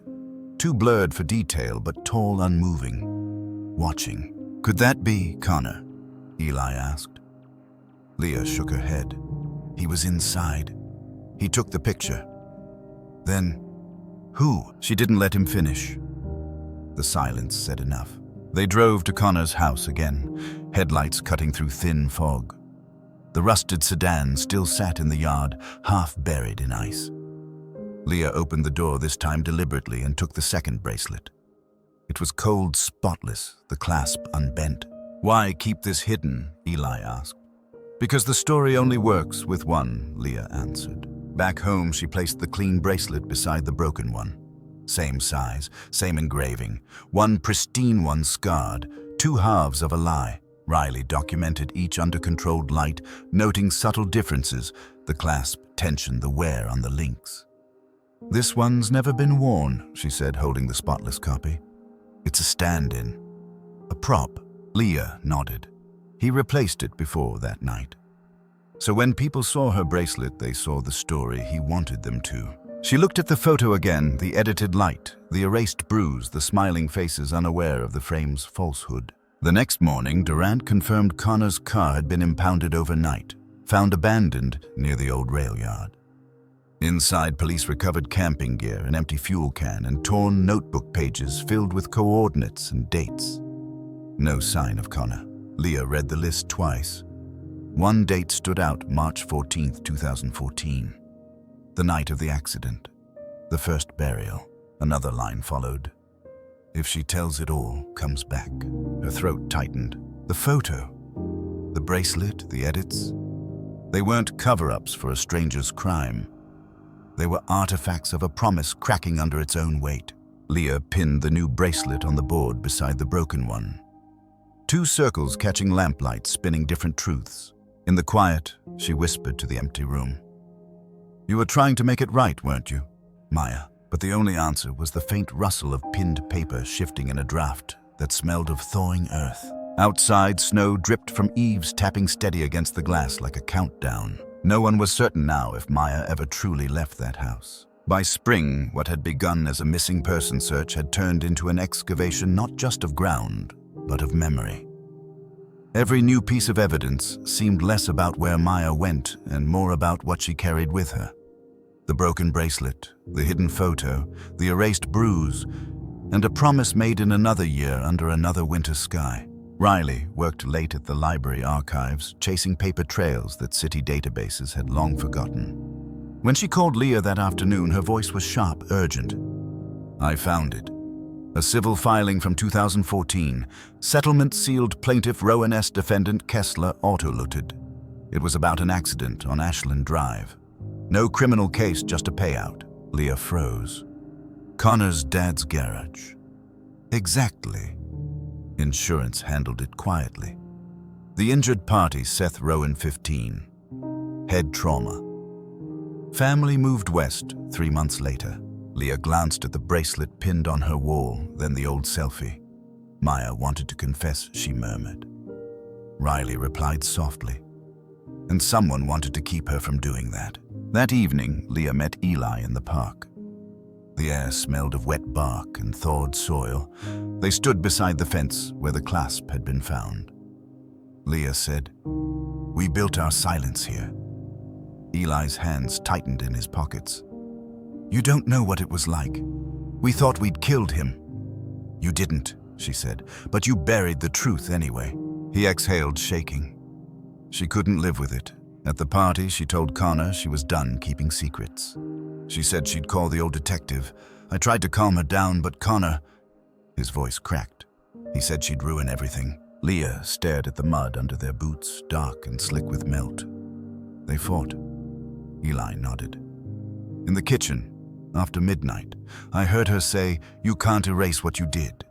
Too blurred for detail, but tall, unmoving. Watching. Could that be Connor? Eli asked. Leah shook her head. He was inside. He took the picture. Then, who? She didn't let him finish. The silence said enough. They drove to Connor's house again, headlights cutting through thin fog. The rusted sedan still sat in the yard, half buried in ice. Leah opened the door, this time deliberately, and took the second bracelet. It was cold, spotless, the clasp unbent. Why keep this hidden? Eli asked. Because the story only works with one, Leah answered. Back home, she placed the clean bracelet beside the broken one. Same size, same engraving, one pristine, one scarred, 2 halves of a lie. Riley documented each under controlled light, noting subtle differences, the clasp, tension, the wear on the links. This one's never been worn, she said, holding the spotless copy. It's a stand-in. A prop. Leah nodded. He replaced it before that night. So when people saw her bracelet, they saw the story he wanted them to. She looked at the photo again, the edited light, the erased bruise, the smiling faces unaware of the frame's falsehood. The next morning, Durant confirmed Connor's car had been impounded overnight, found abandoned near the old rail yard. Inside, police recovered camping gear, an empty fuel can, and torn notebook pages filled with coordinates and dates. No sign of Connor. Leah read the list twice. One date stood out, March 14, 2014. The night of the accident. The first burial. Another line followed. If she tells it all, comes back. Her throat tightened. The photo. The bracelet, the edits. They weren't cover-ups for a stranger's crime. They were artifacts of a promise cracking under its own weight. Leah pinned the new bracelet on the board beside the broken one. 2 circles catching lamplight, spinning different truths. In the quiet, she whispered to the empty room. You were trying to make it right, weren't you, Maya? But the only answer was the faint rustle of pinned paper shifting in a draft that smelled of thawing earth. Outside, snow dripped from eaves, tapping steady against the glass like a countdown. No one was certain now if Maya ever truly left that house. By spring, what had begun as a missing person search had turned into an excavation not just of ground, but of memory. Every new piece of evidence seemed less about where Maya went and more about what she carried with her. The broken bracelet, the hidden photo, the erased bruise, and a promise made in another year under another winter sky. Riley worked late at the library archives, chasing paper trails that city databases had long forgotten. When she called Leah that afternoon, her voice was sharp, urgent. "I found it. A civil filing from 2014. Settlement sealed plaintiff Rowan S. defendant Kessler autolooted. It was about an accident on Ashland Drive. No criminal case, just a payout." Leah froze. "Connor's dad's garage." "Exactly." Insurance handled it quietly. The injured party, Seth Rowan, 15. Head trauma. Family moved west 3 months later. Leah glanced at the bracelet pinned on her wall, then the old selfie. "Maya wanted to confess," she murmured. Riley replied softly. "And someone wanted to keep her from doing that." That evening, Leah met Eli in the park. The air smelled of wet bark and thawed soil. They stood beside the fence where the clasp had been found. Leah said, "We built our silence here." Eli's hands tightened in his pockets. "You don't know what it was like. We thought we'd killed him." "You didn't," she said, "but you buried the truth anyway." He exhaled, shaking. She couldn't live with it. At the party, she told Connor she was done keeping secrets. She said she'd call the old detective. "I tried to calm her down, but Connor..." His voice cracked. He said she'd ruin everything. Leah stared at the mud under their boots, dark and slick with melt. "They fought." Eli nodded. "In the kitchen, after midnight, I heard her say, 'You can't erase what you did.'"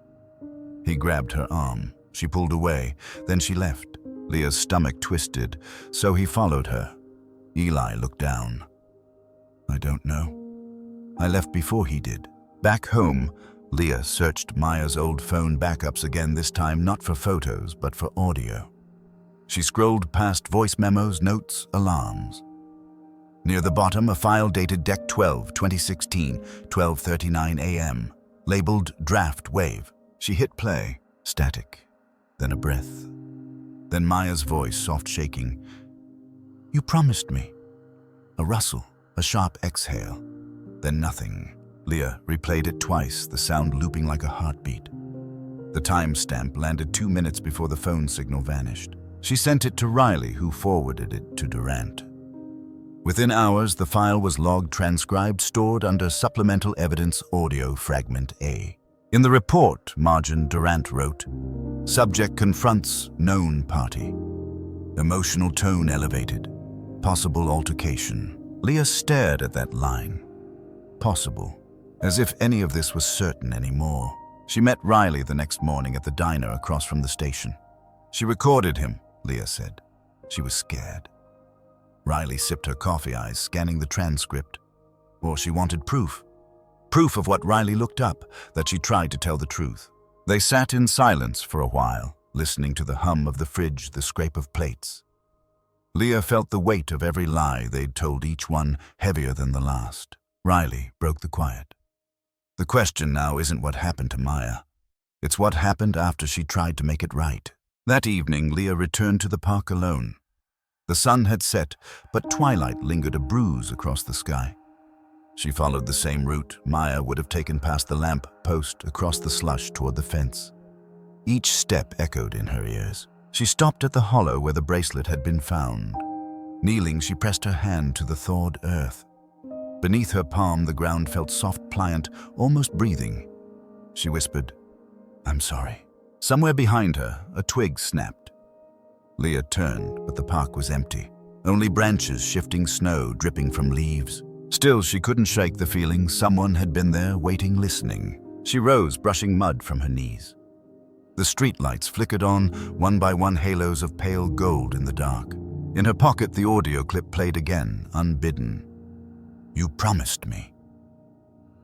He grabbed her arm. She pulled away. Then she left. Leah's stomach twisted, so he followed her. Eli looked down. "I don't know. I left before he did." Back home, Leah searched Maya's old phone backups again, this time not for photos, but for audio. She scrolled past voice memos, notes, alarms. Near the bottom, a file dated Dec 12, 2016, 12:39 a.m., labeled Draft Wave. She hit play. Static. Then a breath. Then Maya's voice, soft shaking. "You promised me." A rustle, a sharp exhale. Then nothing. Leah replayed it twice, the sound looping like a heartbeat. The timestamp landed 2 minutes before the phone signal vanished. She sent it to Riley, who forwarded it to Durant. Within hours, the file was logged, transcribed, stored under Supplemental Evidence Audio Fragment A. In the report margin, Durant wrote, "Subject confronts known party. Emotional tone elevated. Possible altercation." Leah stared at that line. Possible. As if any of this was certain anymore. She met Riley the next morning at the diner across from the station. She recorded him, Leah said. She was scared. Riley sipped her coffee, eyes scanning the transcript. Or she wanted proof. Proof of what Riley looked up, that she tried to tell the truth. They sat in silence for a while, listening to the hum of the fridge, the scrape of plates. Leah felt the weight of every lie they'd told, each one heavier than the last. Riley broke the quiet. "The question now isn't what happened to Maya. It's what happened after she tried to make it right." That evening, Leah returned to the park alone. The sun had set, but twilight lingered, a bruise across the sky. She followed the same route Maya would have taken, past the lamp post, across the slush toward the fence. Each step echoed in her ears. She stopped at the hollow where the bracelet had been found. Kneeling, she pressed her hand to the thawed earth. Beneath her palm, the ground felt soft, pliant, almost breathing. She whispered, "I'm sorry." Somewhere behind her, a twig snapped. Leah turned, but the park was empty. Only branches, shifting snow dripping from leaves. Still, she couldn't shake the feeling someone had been there, waiting, listening. She rose, brushing mud from her knees. The streetlights flickered on, one by one, halos of pale gold in the dark. In her pocket, the audio clip played again, unbidden. "You promised me."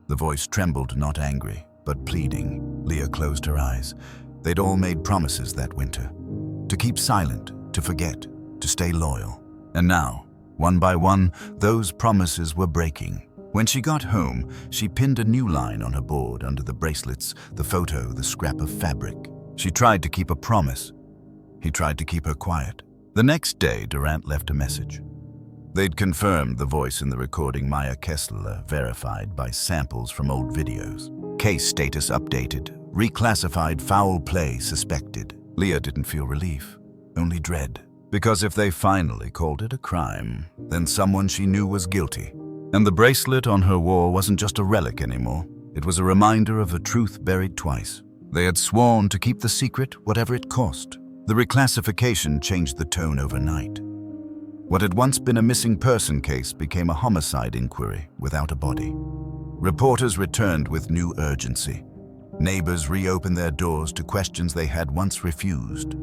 The voice trembled, not angry, but pleading. Leah closed her eyes. They'd all made promises that winter. To keep silent, to forget, to stay loyal. And now, one by one, those promises were breaking. When she got home, she pinned a new line on her board under the bracelets, the photo, the scrap of fabric. She tried to keep a promise. He tried to keep her quiet. The next day, Durant left a message. They'd confirmed the voice in the recording, Maya Kessler, verified by samples from old videos. Case status updated. Reclassified foul play suspected. Leah didn't feel relief, only dread. Because if they finally called it a crime, then someone she knew was guilty. And the bracelet on her wall wasn't just a relic anymore. It was a reminder of a truth buried twice. They had sworn to keep the secret, whatever it cost. The reclassification changed the tone overnight. What had once been a missing person case became a homicide inquiry without a body. Reporters returned with new urgency. Neighbors reopened their doors to questions they had once refused.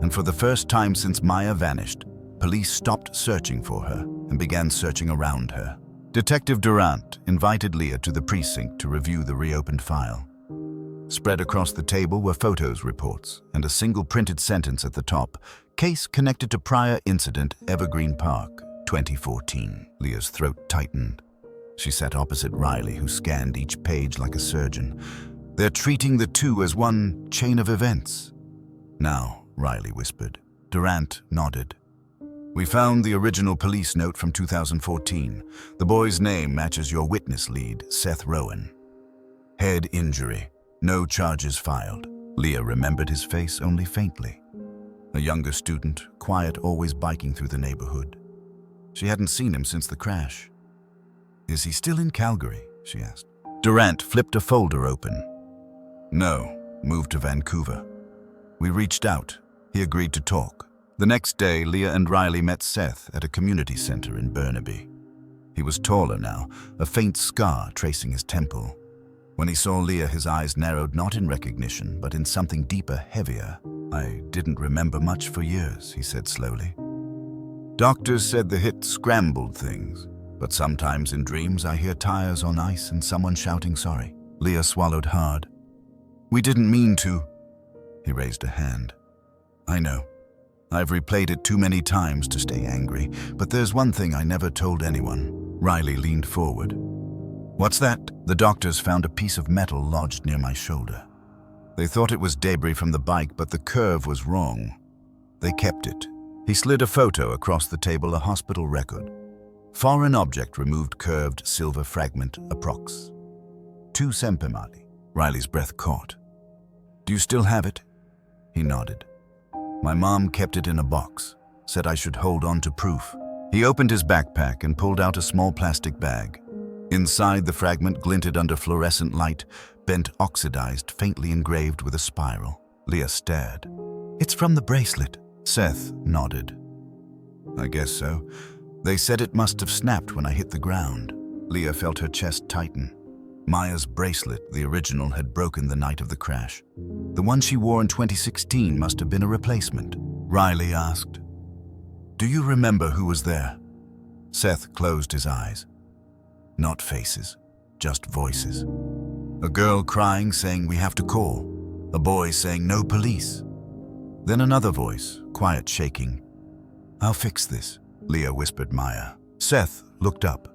And for the first time since Maya vanished, police stopped searching for her and began searching around her. Detective Durant invited Leah to the precinct to review the reopened file. Spread across the table were photos reports and a single printed sentence at the top. Case connected to prior incident, Evergreen Park, 2014. Leah's throat tightened. She sat opposite Riley, who scanned each page like a surgeon. They're treating the two as one chain of events. Now, Riley whispered. Durant nodded. We found the original police note from 2014. The boy's name matches your witness lead, Seth Rowan. Head injury. No charges filed. Leah remembered his face only faintly. A younger student, quiet, always biking through the neighborhood. She hadn't seen him since the crash. Is he still in Calgary? She asked. Durant flipped a folder open. No, moved to Vancouver. We reached out. He agreed to talk. The next day, Leah and Riley met Seth at a community center in Burnaby. He was taller now, a faint scar tracing his temple. When he saw Leah, his eyes narrowed not in recognition, but in something deeper, heavier. I didn't remember much for years, he said slowly. Doctors said the hit scrambled things, but sometimes in dreams I hear tires on ice and someone shouting sorry. Leah swallowed hard. We didn't mean to. He raised a hand. I know. I've replayed it too many times to stay angry, but there's one thing I never told anyone. Riley leaned forward. What's that? The doctors found a piece of metal lodged near my shoulder. They thought it was debris from the bike, but the curve was wrong. They kept it. He slid a photo across the table, a hospital record. Foreign object removed, curved silver fragment, approx. 2 cm. Riley's breath caught. Do you still have it? He nodded. My mom kept it in a box, said I should hold on to proof. He opened his backpack and pulled out a small plastic bag. Inside, the fragment glinted under fluorescent light, bent, oxidized, faintly engraved with a spiral. Leah stared. It's from the bracelet. Seth nodded. I guess so. They said it must have snapped when I hit the ground. Leah felt her chest tighten. Maya's bracelet, the original, had broken the night of the crash. The one she wore in 2016 must have been a replacement. Riley asked, Do you remember who was there? Seth closed his eyes. Not faces, just voices. A girl crying, saying we have to call. A boy saying no police. Then another voice, quiet, shaking. I'll fix this, Leah whispered Maya. Seth looked up.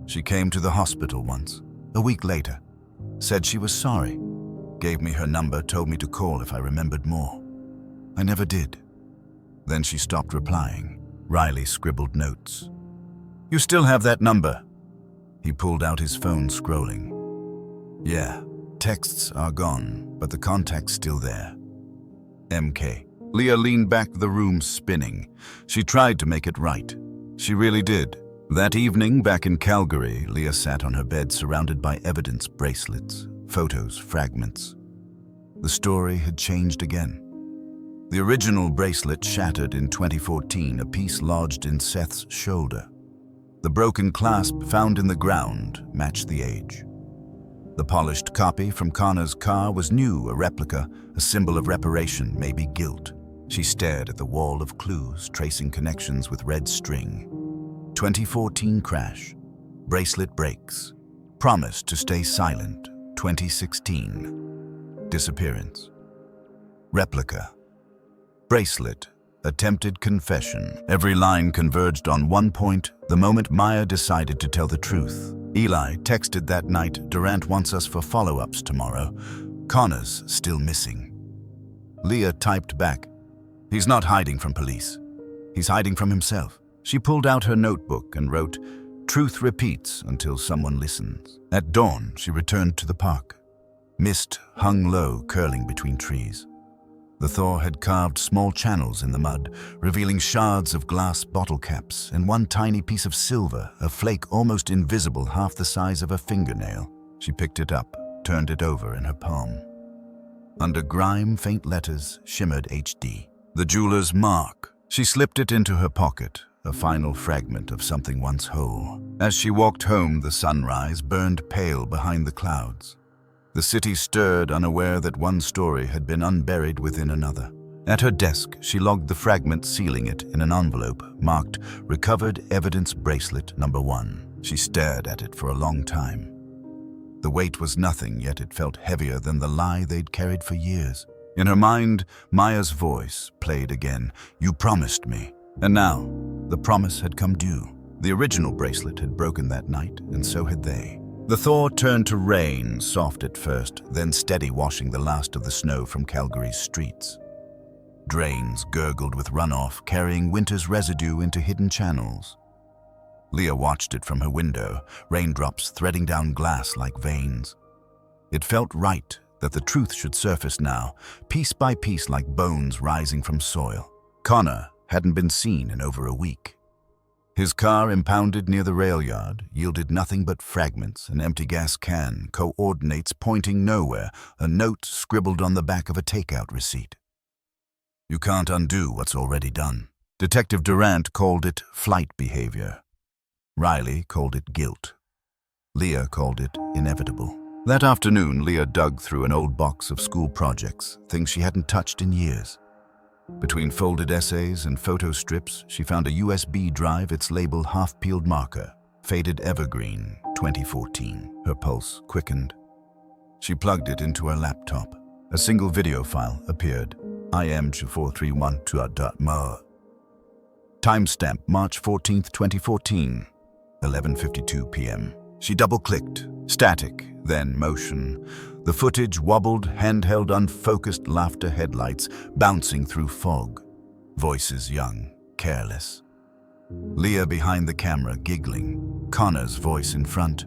She came to the hospital once, a week later. Said she was sorry. Gave me her number, told me to call if I remembered more. I never did. Then she stopped replying. Riley scribbled notes. You still have that number? He pulled out his phone, scrolling. Yeah, texts are gone, but the contact's still there. MK. Leah leaned back, the room spinning. She tried to make it right. She really did. That evening, back in Calgary, Leah sat on her bed surrounded by evidence, bracelets, photos, fragments. The story had changed again. The original bracelet shattered in 2014, a piece lodged in Seth's shoulder. The broken clasp found in the ground matched the age. The polished copy from Connor's car was new, a replica, a symbol of reparation, maybe guilt. She stared at the wall of clues, tracing connections with red string. 2014 crash. Bracelet breaks. Promise to stay silent. 2016. Disappearance. Replica. Bracelet. Attempted confession. Every line converged on one point, the moment Maya decided to tell the truth. Eli texted that night, Durant wants us for follow-ups tomorrow. Connor's still missing. Leah typed back, he's not hiding from police. He's hiding from himself. She pulled out her notebook and wrote, truth repeats until someone listens. At dawn, she returned to the park. Mist hung low, curling between trees. The thaw had carved small channels in the mud, revealing shards of glass bottle caps and one tiny piece of silver, a flake almost invisible, half the size of a fingernail. She picked it up, turned it over in her palm. Under grime, faint letters shimmered HD. The jeweler's mark. She slipped it into her pocket, a final fragment of something once whole. As she walked home, the sunrise burned pale behind the clouds. The city stirred, unaware that one story had been unburied within another. At her desk, she logged the fragment, sealing it in an envelope marked Recovered Evidence Bracelet Number 1. She stared at it for a long time. The weight was nothing, yet it felt heavier than the lie they'd carried for years. In her mind, Maya's voice played again. You promised me. And now, the promise had come due. The original bracelet had broken that night, and so had they. The thaw turned to rain, soft at first, then steady, washing the last of the snow from Calgary's streets. Drains gurgled with runoff, carrying winter's residue into hidden channels. Leah watched it from her window, raindrops threading down glass like veins. It felt right that the truth should surface now, piece by piece, like bones rising from soil. Connor hadn't been seen in over a week. His car, impounded near the rail yard, yielded nothing but fragments, an empty gas can, coordinates pointing nowhere, a note scribbled on the back of a takeout receipt. You can't undo what's already done. Detective Durant called it flight behavior. Riley called it guilt. Leah called it inevitable. That afternoon, Leah dug through an old box of school projects, things she hadn't touched in years. Between folded essays and photo strips, she found a USB drive, its label half-peeled marker, Faded Evergreen, 2014. Her pulse quickened. She plugged it into her laptop. A single video file appeared. IM431.mo. Timestamp March 14th, 2014, 11:52 p.m. She double-clicked. Static, then motion. The footage wobbled, handheld, unfocused laughter headlights bouncing through fog. Voices young, careless. Leah behind the camera, giggling. Connor's voice in front.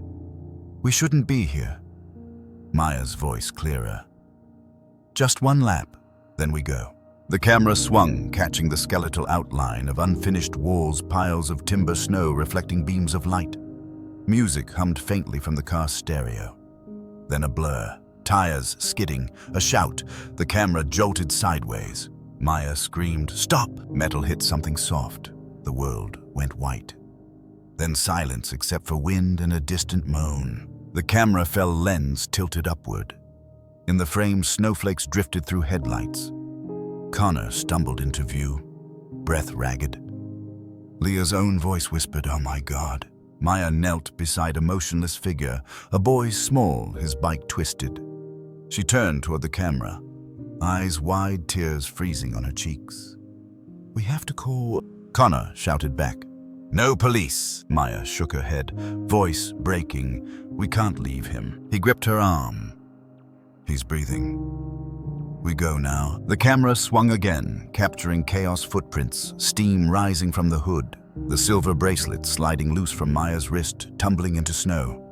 We shouldn't be here. Maya's voice clearer. Just one lap, then we go. The camera swung, catching the skeletal outline of unfinished walls, piles of timber snow reflecting beams of light. Music hummed faintly from the car's stereo. Then a blur. Tires skidding, a shout. The camera jolted sideways. Maya screamed, "Stop!" Metal hit something soft. The world went white. Then silence except for wind and a distant moan. The camera fell, lens tilted upward. In the frame, snowflakes drifted through headlights. Connor stumbled into view, breath ragged. Leah's own voice whispered, "Oh my God." Maya knelt beside a motionless figure, a boy small, his bike twisted. She turned toward the camera, eyes wide, tears freezing on her cheeks. We have to call... Connor shouted back. No police. Maya shook her head, voice breaking. We can't leave him. He gripped her arm. He's breathing. We go now. The camera swung again, capturing chaos footprints, steam rising from the hood. The silver bracelet sliding loose from Maya's wrist, tumbling into snow.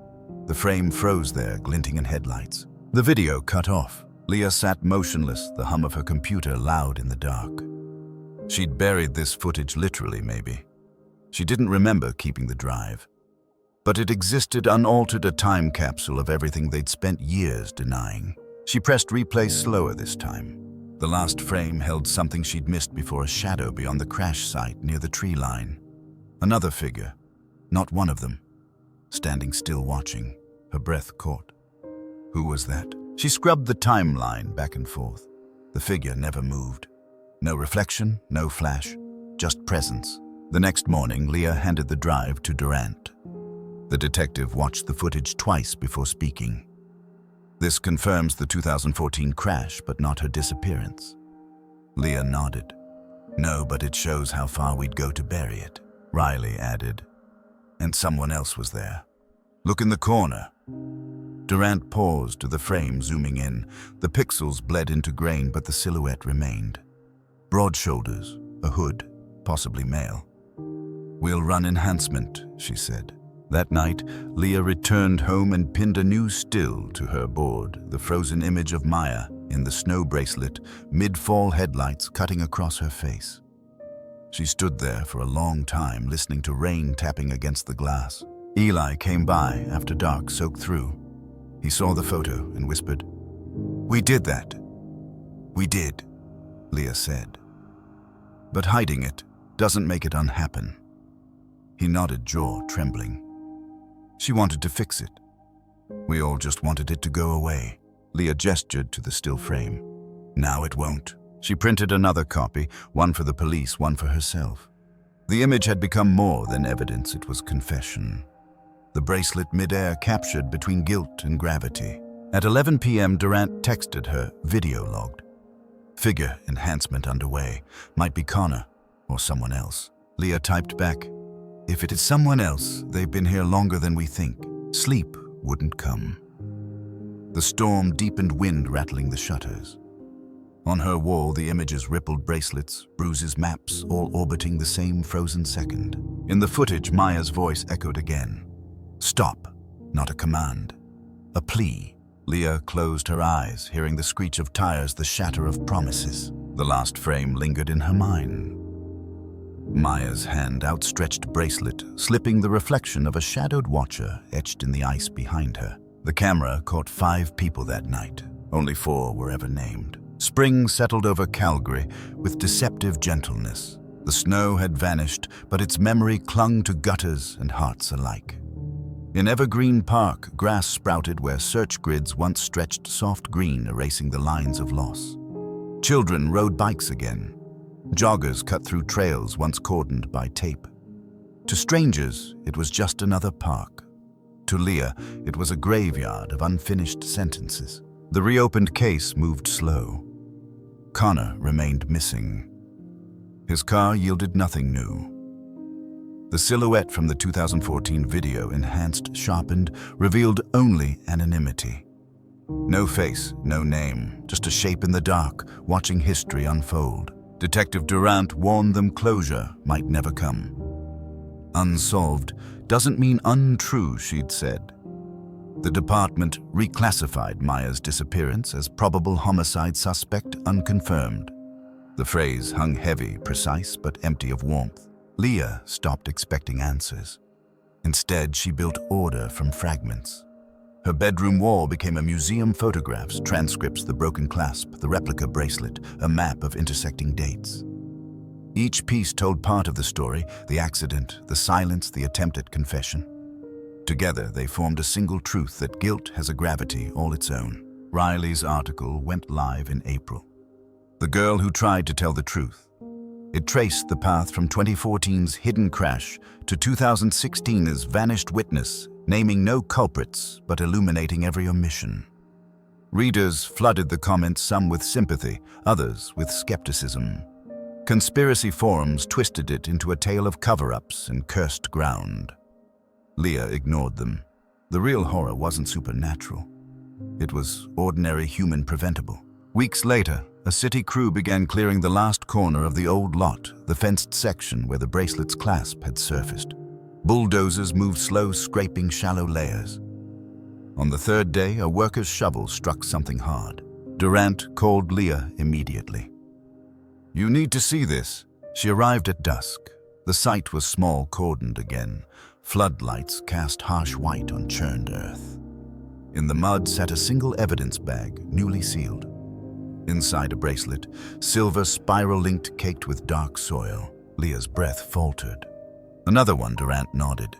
The frame froze there, glinting in headlights. The video cut off. Leah sat motionless, the hum of her computer loud in the dark. She'd buried this footage literally, maybe. She didn't remember keeping the drive. But it existed unaltered, a time capsule of everything they'd spent years denying. She pressed replay slower this time. The last frame held something she'd missed before, a shadow beyond the crash site near the tree line. Another figure, not one of them, standing still watching, her breath caught. Who was that? She scrubbed the timeline back and forth. The figure never moved. No reflection, no flash, just presence. The next morning, Leah handed the drive to Durant. The detective watched the footage twice before speaking. This confirms the 2014 crash, but not her disappearance. Leah nodded. No, but it shows how far we'd go to bury it. Riley added. And someone else was there. Look in the corner. Durant paused, to the frame zooming in. The pixels bled into grain, but the silhouette remained. Broad shoulders, a hood, possibly male. We'll run enhancement, she said. That night, Leah returned home and pinned a new still to her board, the frozen image of Maya, in the snow bracelet, mid-fall headlights cutting across her face. She stood there for a long time, listening to rain tapping against the glass. Eli came by after dark soaked through. He saw the photo and whispered, "We did that. We did," Leah said. "But hiding it doesn't make it unhappen." He nodded, jaw trembling. "She wanted to fix it. We all just wanted it to go away." Leah gestured to the still frame. "Now it won't." She printed another copy, one for the police, one for herself. The image had become more than evidence, it was confession. The bracelet midair captured between guilt and gravity. At 11 p.m., Durant texted her, video logged. "Figure enhancement underway. Might be Connor or someone else." Leah typed back, "If it is someone else, they've been here longer than we think. Sleep wouldn't come." The storm deepened, wind rattling the shutters. On her wall, the images rippled bracelets, bruises, maps, all orbiting the same frozen second. In the footage, Maya's voice echoed again. Stop, not a command. A plea. Leah closed her eyes, hearing the screech of tires, the shatter of promises. The last frame lingered in her mind. Maya's hand outstretched bracelet, slipping the reflection of a shadowed watcher etched in the ice behind her. The camera caught 5 people that night. Only 4 were ever named. Spring settled over Calgary with deceptive gentleness. The snow had vanished, but its memory clung to gutters and hearts alike. In Evergreen Park, grass sprouted where search grids once stretched soft green, erasing the lines of loss. Children rode bikes again. Joggers cut through trails once cordoned by tape. To strangers, it was just another park. To Leah, it was a graveyard of unfinished sentences. The reopened case moved slow. Connor remained missing. His car yielded nothing new. The silhouette from the 2014 video, enhanced, sharpened, revealed only anonymity. No face, no name, just a shape in the dark, watching history unfold. Detective Durant warned them closure might never come. Unsolved doesn't mean untrue, she'd said. The department reclassified Maya's disappearance as probable homicide suspect unconfirmed. The phrase hung heavy, precise, but empty of warmth. Leah stopped expecting answers. Instead, she built order from fragments. Her bedroom wall became a museum: photographs, transcripts, the broken clasp, the replica bracelet, a map of intersecting dates. Each piece told part of the story: the accident, the silence, the attempt at confession. Together, they formed a single truth that guilt has a gravity all its own. Riley's article went live in April. The girl who tried to tell the truth. It traced the path from 2014's hidden crash to 2016's vanished witness, naming no culprits but illuminating every omission. Readers flooded the comments, some with sympathy, others with skepticism. Conspiracy forums twisted it into a tale of cover-ups and cursed ground. Leah ignored them. The real horror wasn't supernatural. It was ordinary human preventable. Weeks later, a city crew began clearing the last corner of the old lot, the fenced section where the bracelet's clasp had surfaced. Bulldozers moved slow, scraping shallow layers. On the 3rd day, a worker's shovel struck something hard. Durant called Leah immediately. "You need to see this." She arrived at dusk. The site was small, cordoned again. Floodlights cast harsh white on churned earth. In the mud sat a single evidence bag, newly sealed. Inside a bracelet, silver spiral-linked, caked with dark soil. Leah's breath faltered. Another one, Durant nodded.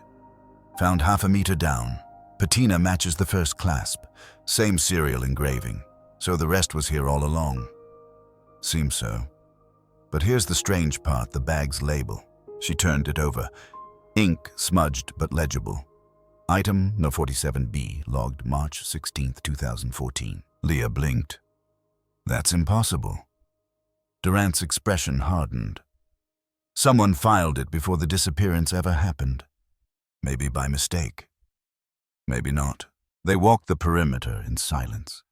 "Found half a meter down. Patina matches the first clasp. Same serial engraving. So the rest was here all along." "Seems so. But here's the strange part, the bag's label." She turned it over. Ink smudged but legible. Item No 47B, logged March 16, 2014. Leah blinked. "That's impossible." Durant's expression hardened. Someone filed it before the disappearance ever happened. Maybe by mistake. Maybe not. They walked the perimeter in silence.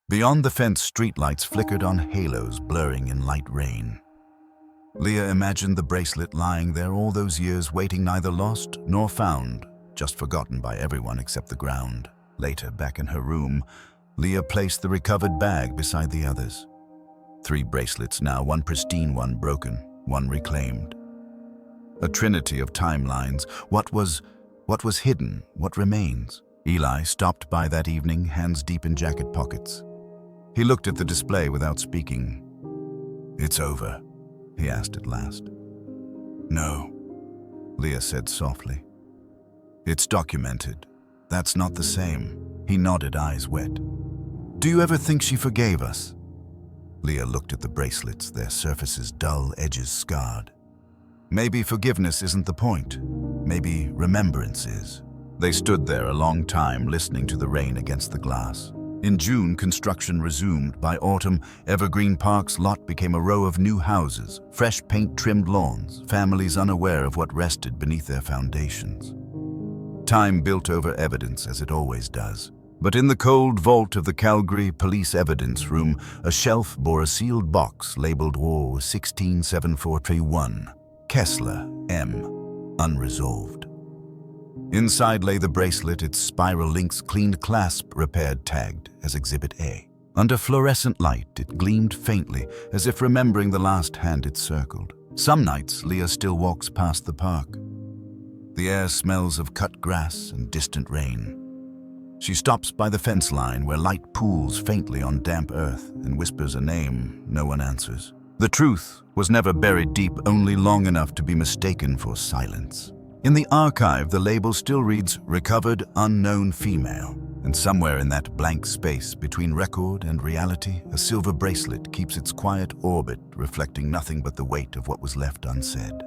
Beyond the fence, streetlights flickered on halos, blurring in light rain. Leah imagined the bracelet lying there all those years, waiting, neither lost nor found, just forgotten by everyone except the ground. Later, back in her room, Leah placed the recovered bag beside the others. 3 bracelets now, 1 pristine, 1 broken, 1 reclaimed. A trinity of timelines. What was hidden? What remains? Eli stopped by that evening, hands deep in jacket pockets. He looked at the display without speaking. "It's over?" he asked at last. "No," Leah said softly. "It's documented. That's not the same." He nodded, eyes wet. "Do you ever think she forgave us?" Leah looked at the bracelets, their surfaces dull, edges scarred. "Maybe forgiveness isn't the point. Maybe remembrance is." They stood there a long time, listening to the rain against the glass. In June, construction resumed. By autumn, Evergreen Park's lot became a row of new houses, fresh paint-trimmed lawns, families unaware of what rested beneath their foundations. Time built over evidence, as it always does. But in the cold vault of the Calgary Police Evidence Room, a shelf bore a sealed box labeled War 167431, Kessler, M, unresolved. Inside lay the bracelet, its spiral links, cleaned clasp repaired, tagged as Exhibit A. Under fluorescent light, it gleamed faintly, as if remembering the last hand it circled. Some nights, Leah still walks past the park. The air smells of cut grass and distant rain. She stops by the fence line where light pools faintly on damp earth and whispers a name no one answers. The truth was never buried deep, only long enough to be mistaken for silence. In the archive, the label still reads Recovered Unknown Female, and somewhere in that blank space between record and reality, a silver bracelet keeps its quiet orbit, reflecting nothing but the weight of what was left unsaid.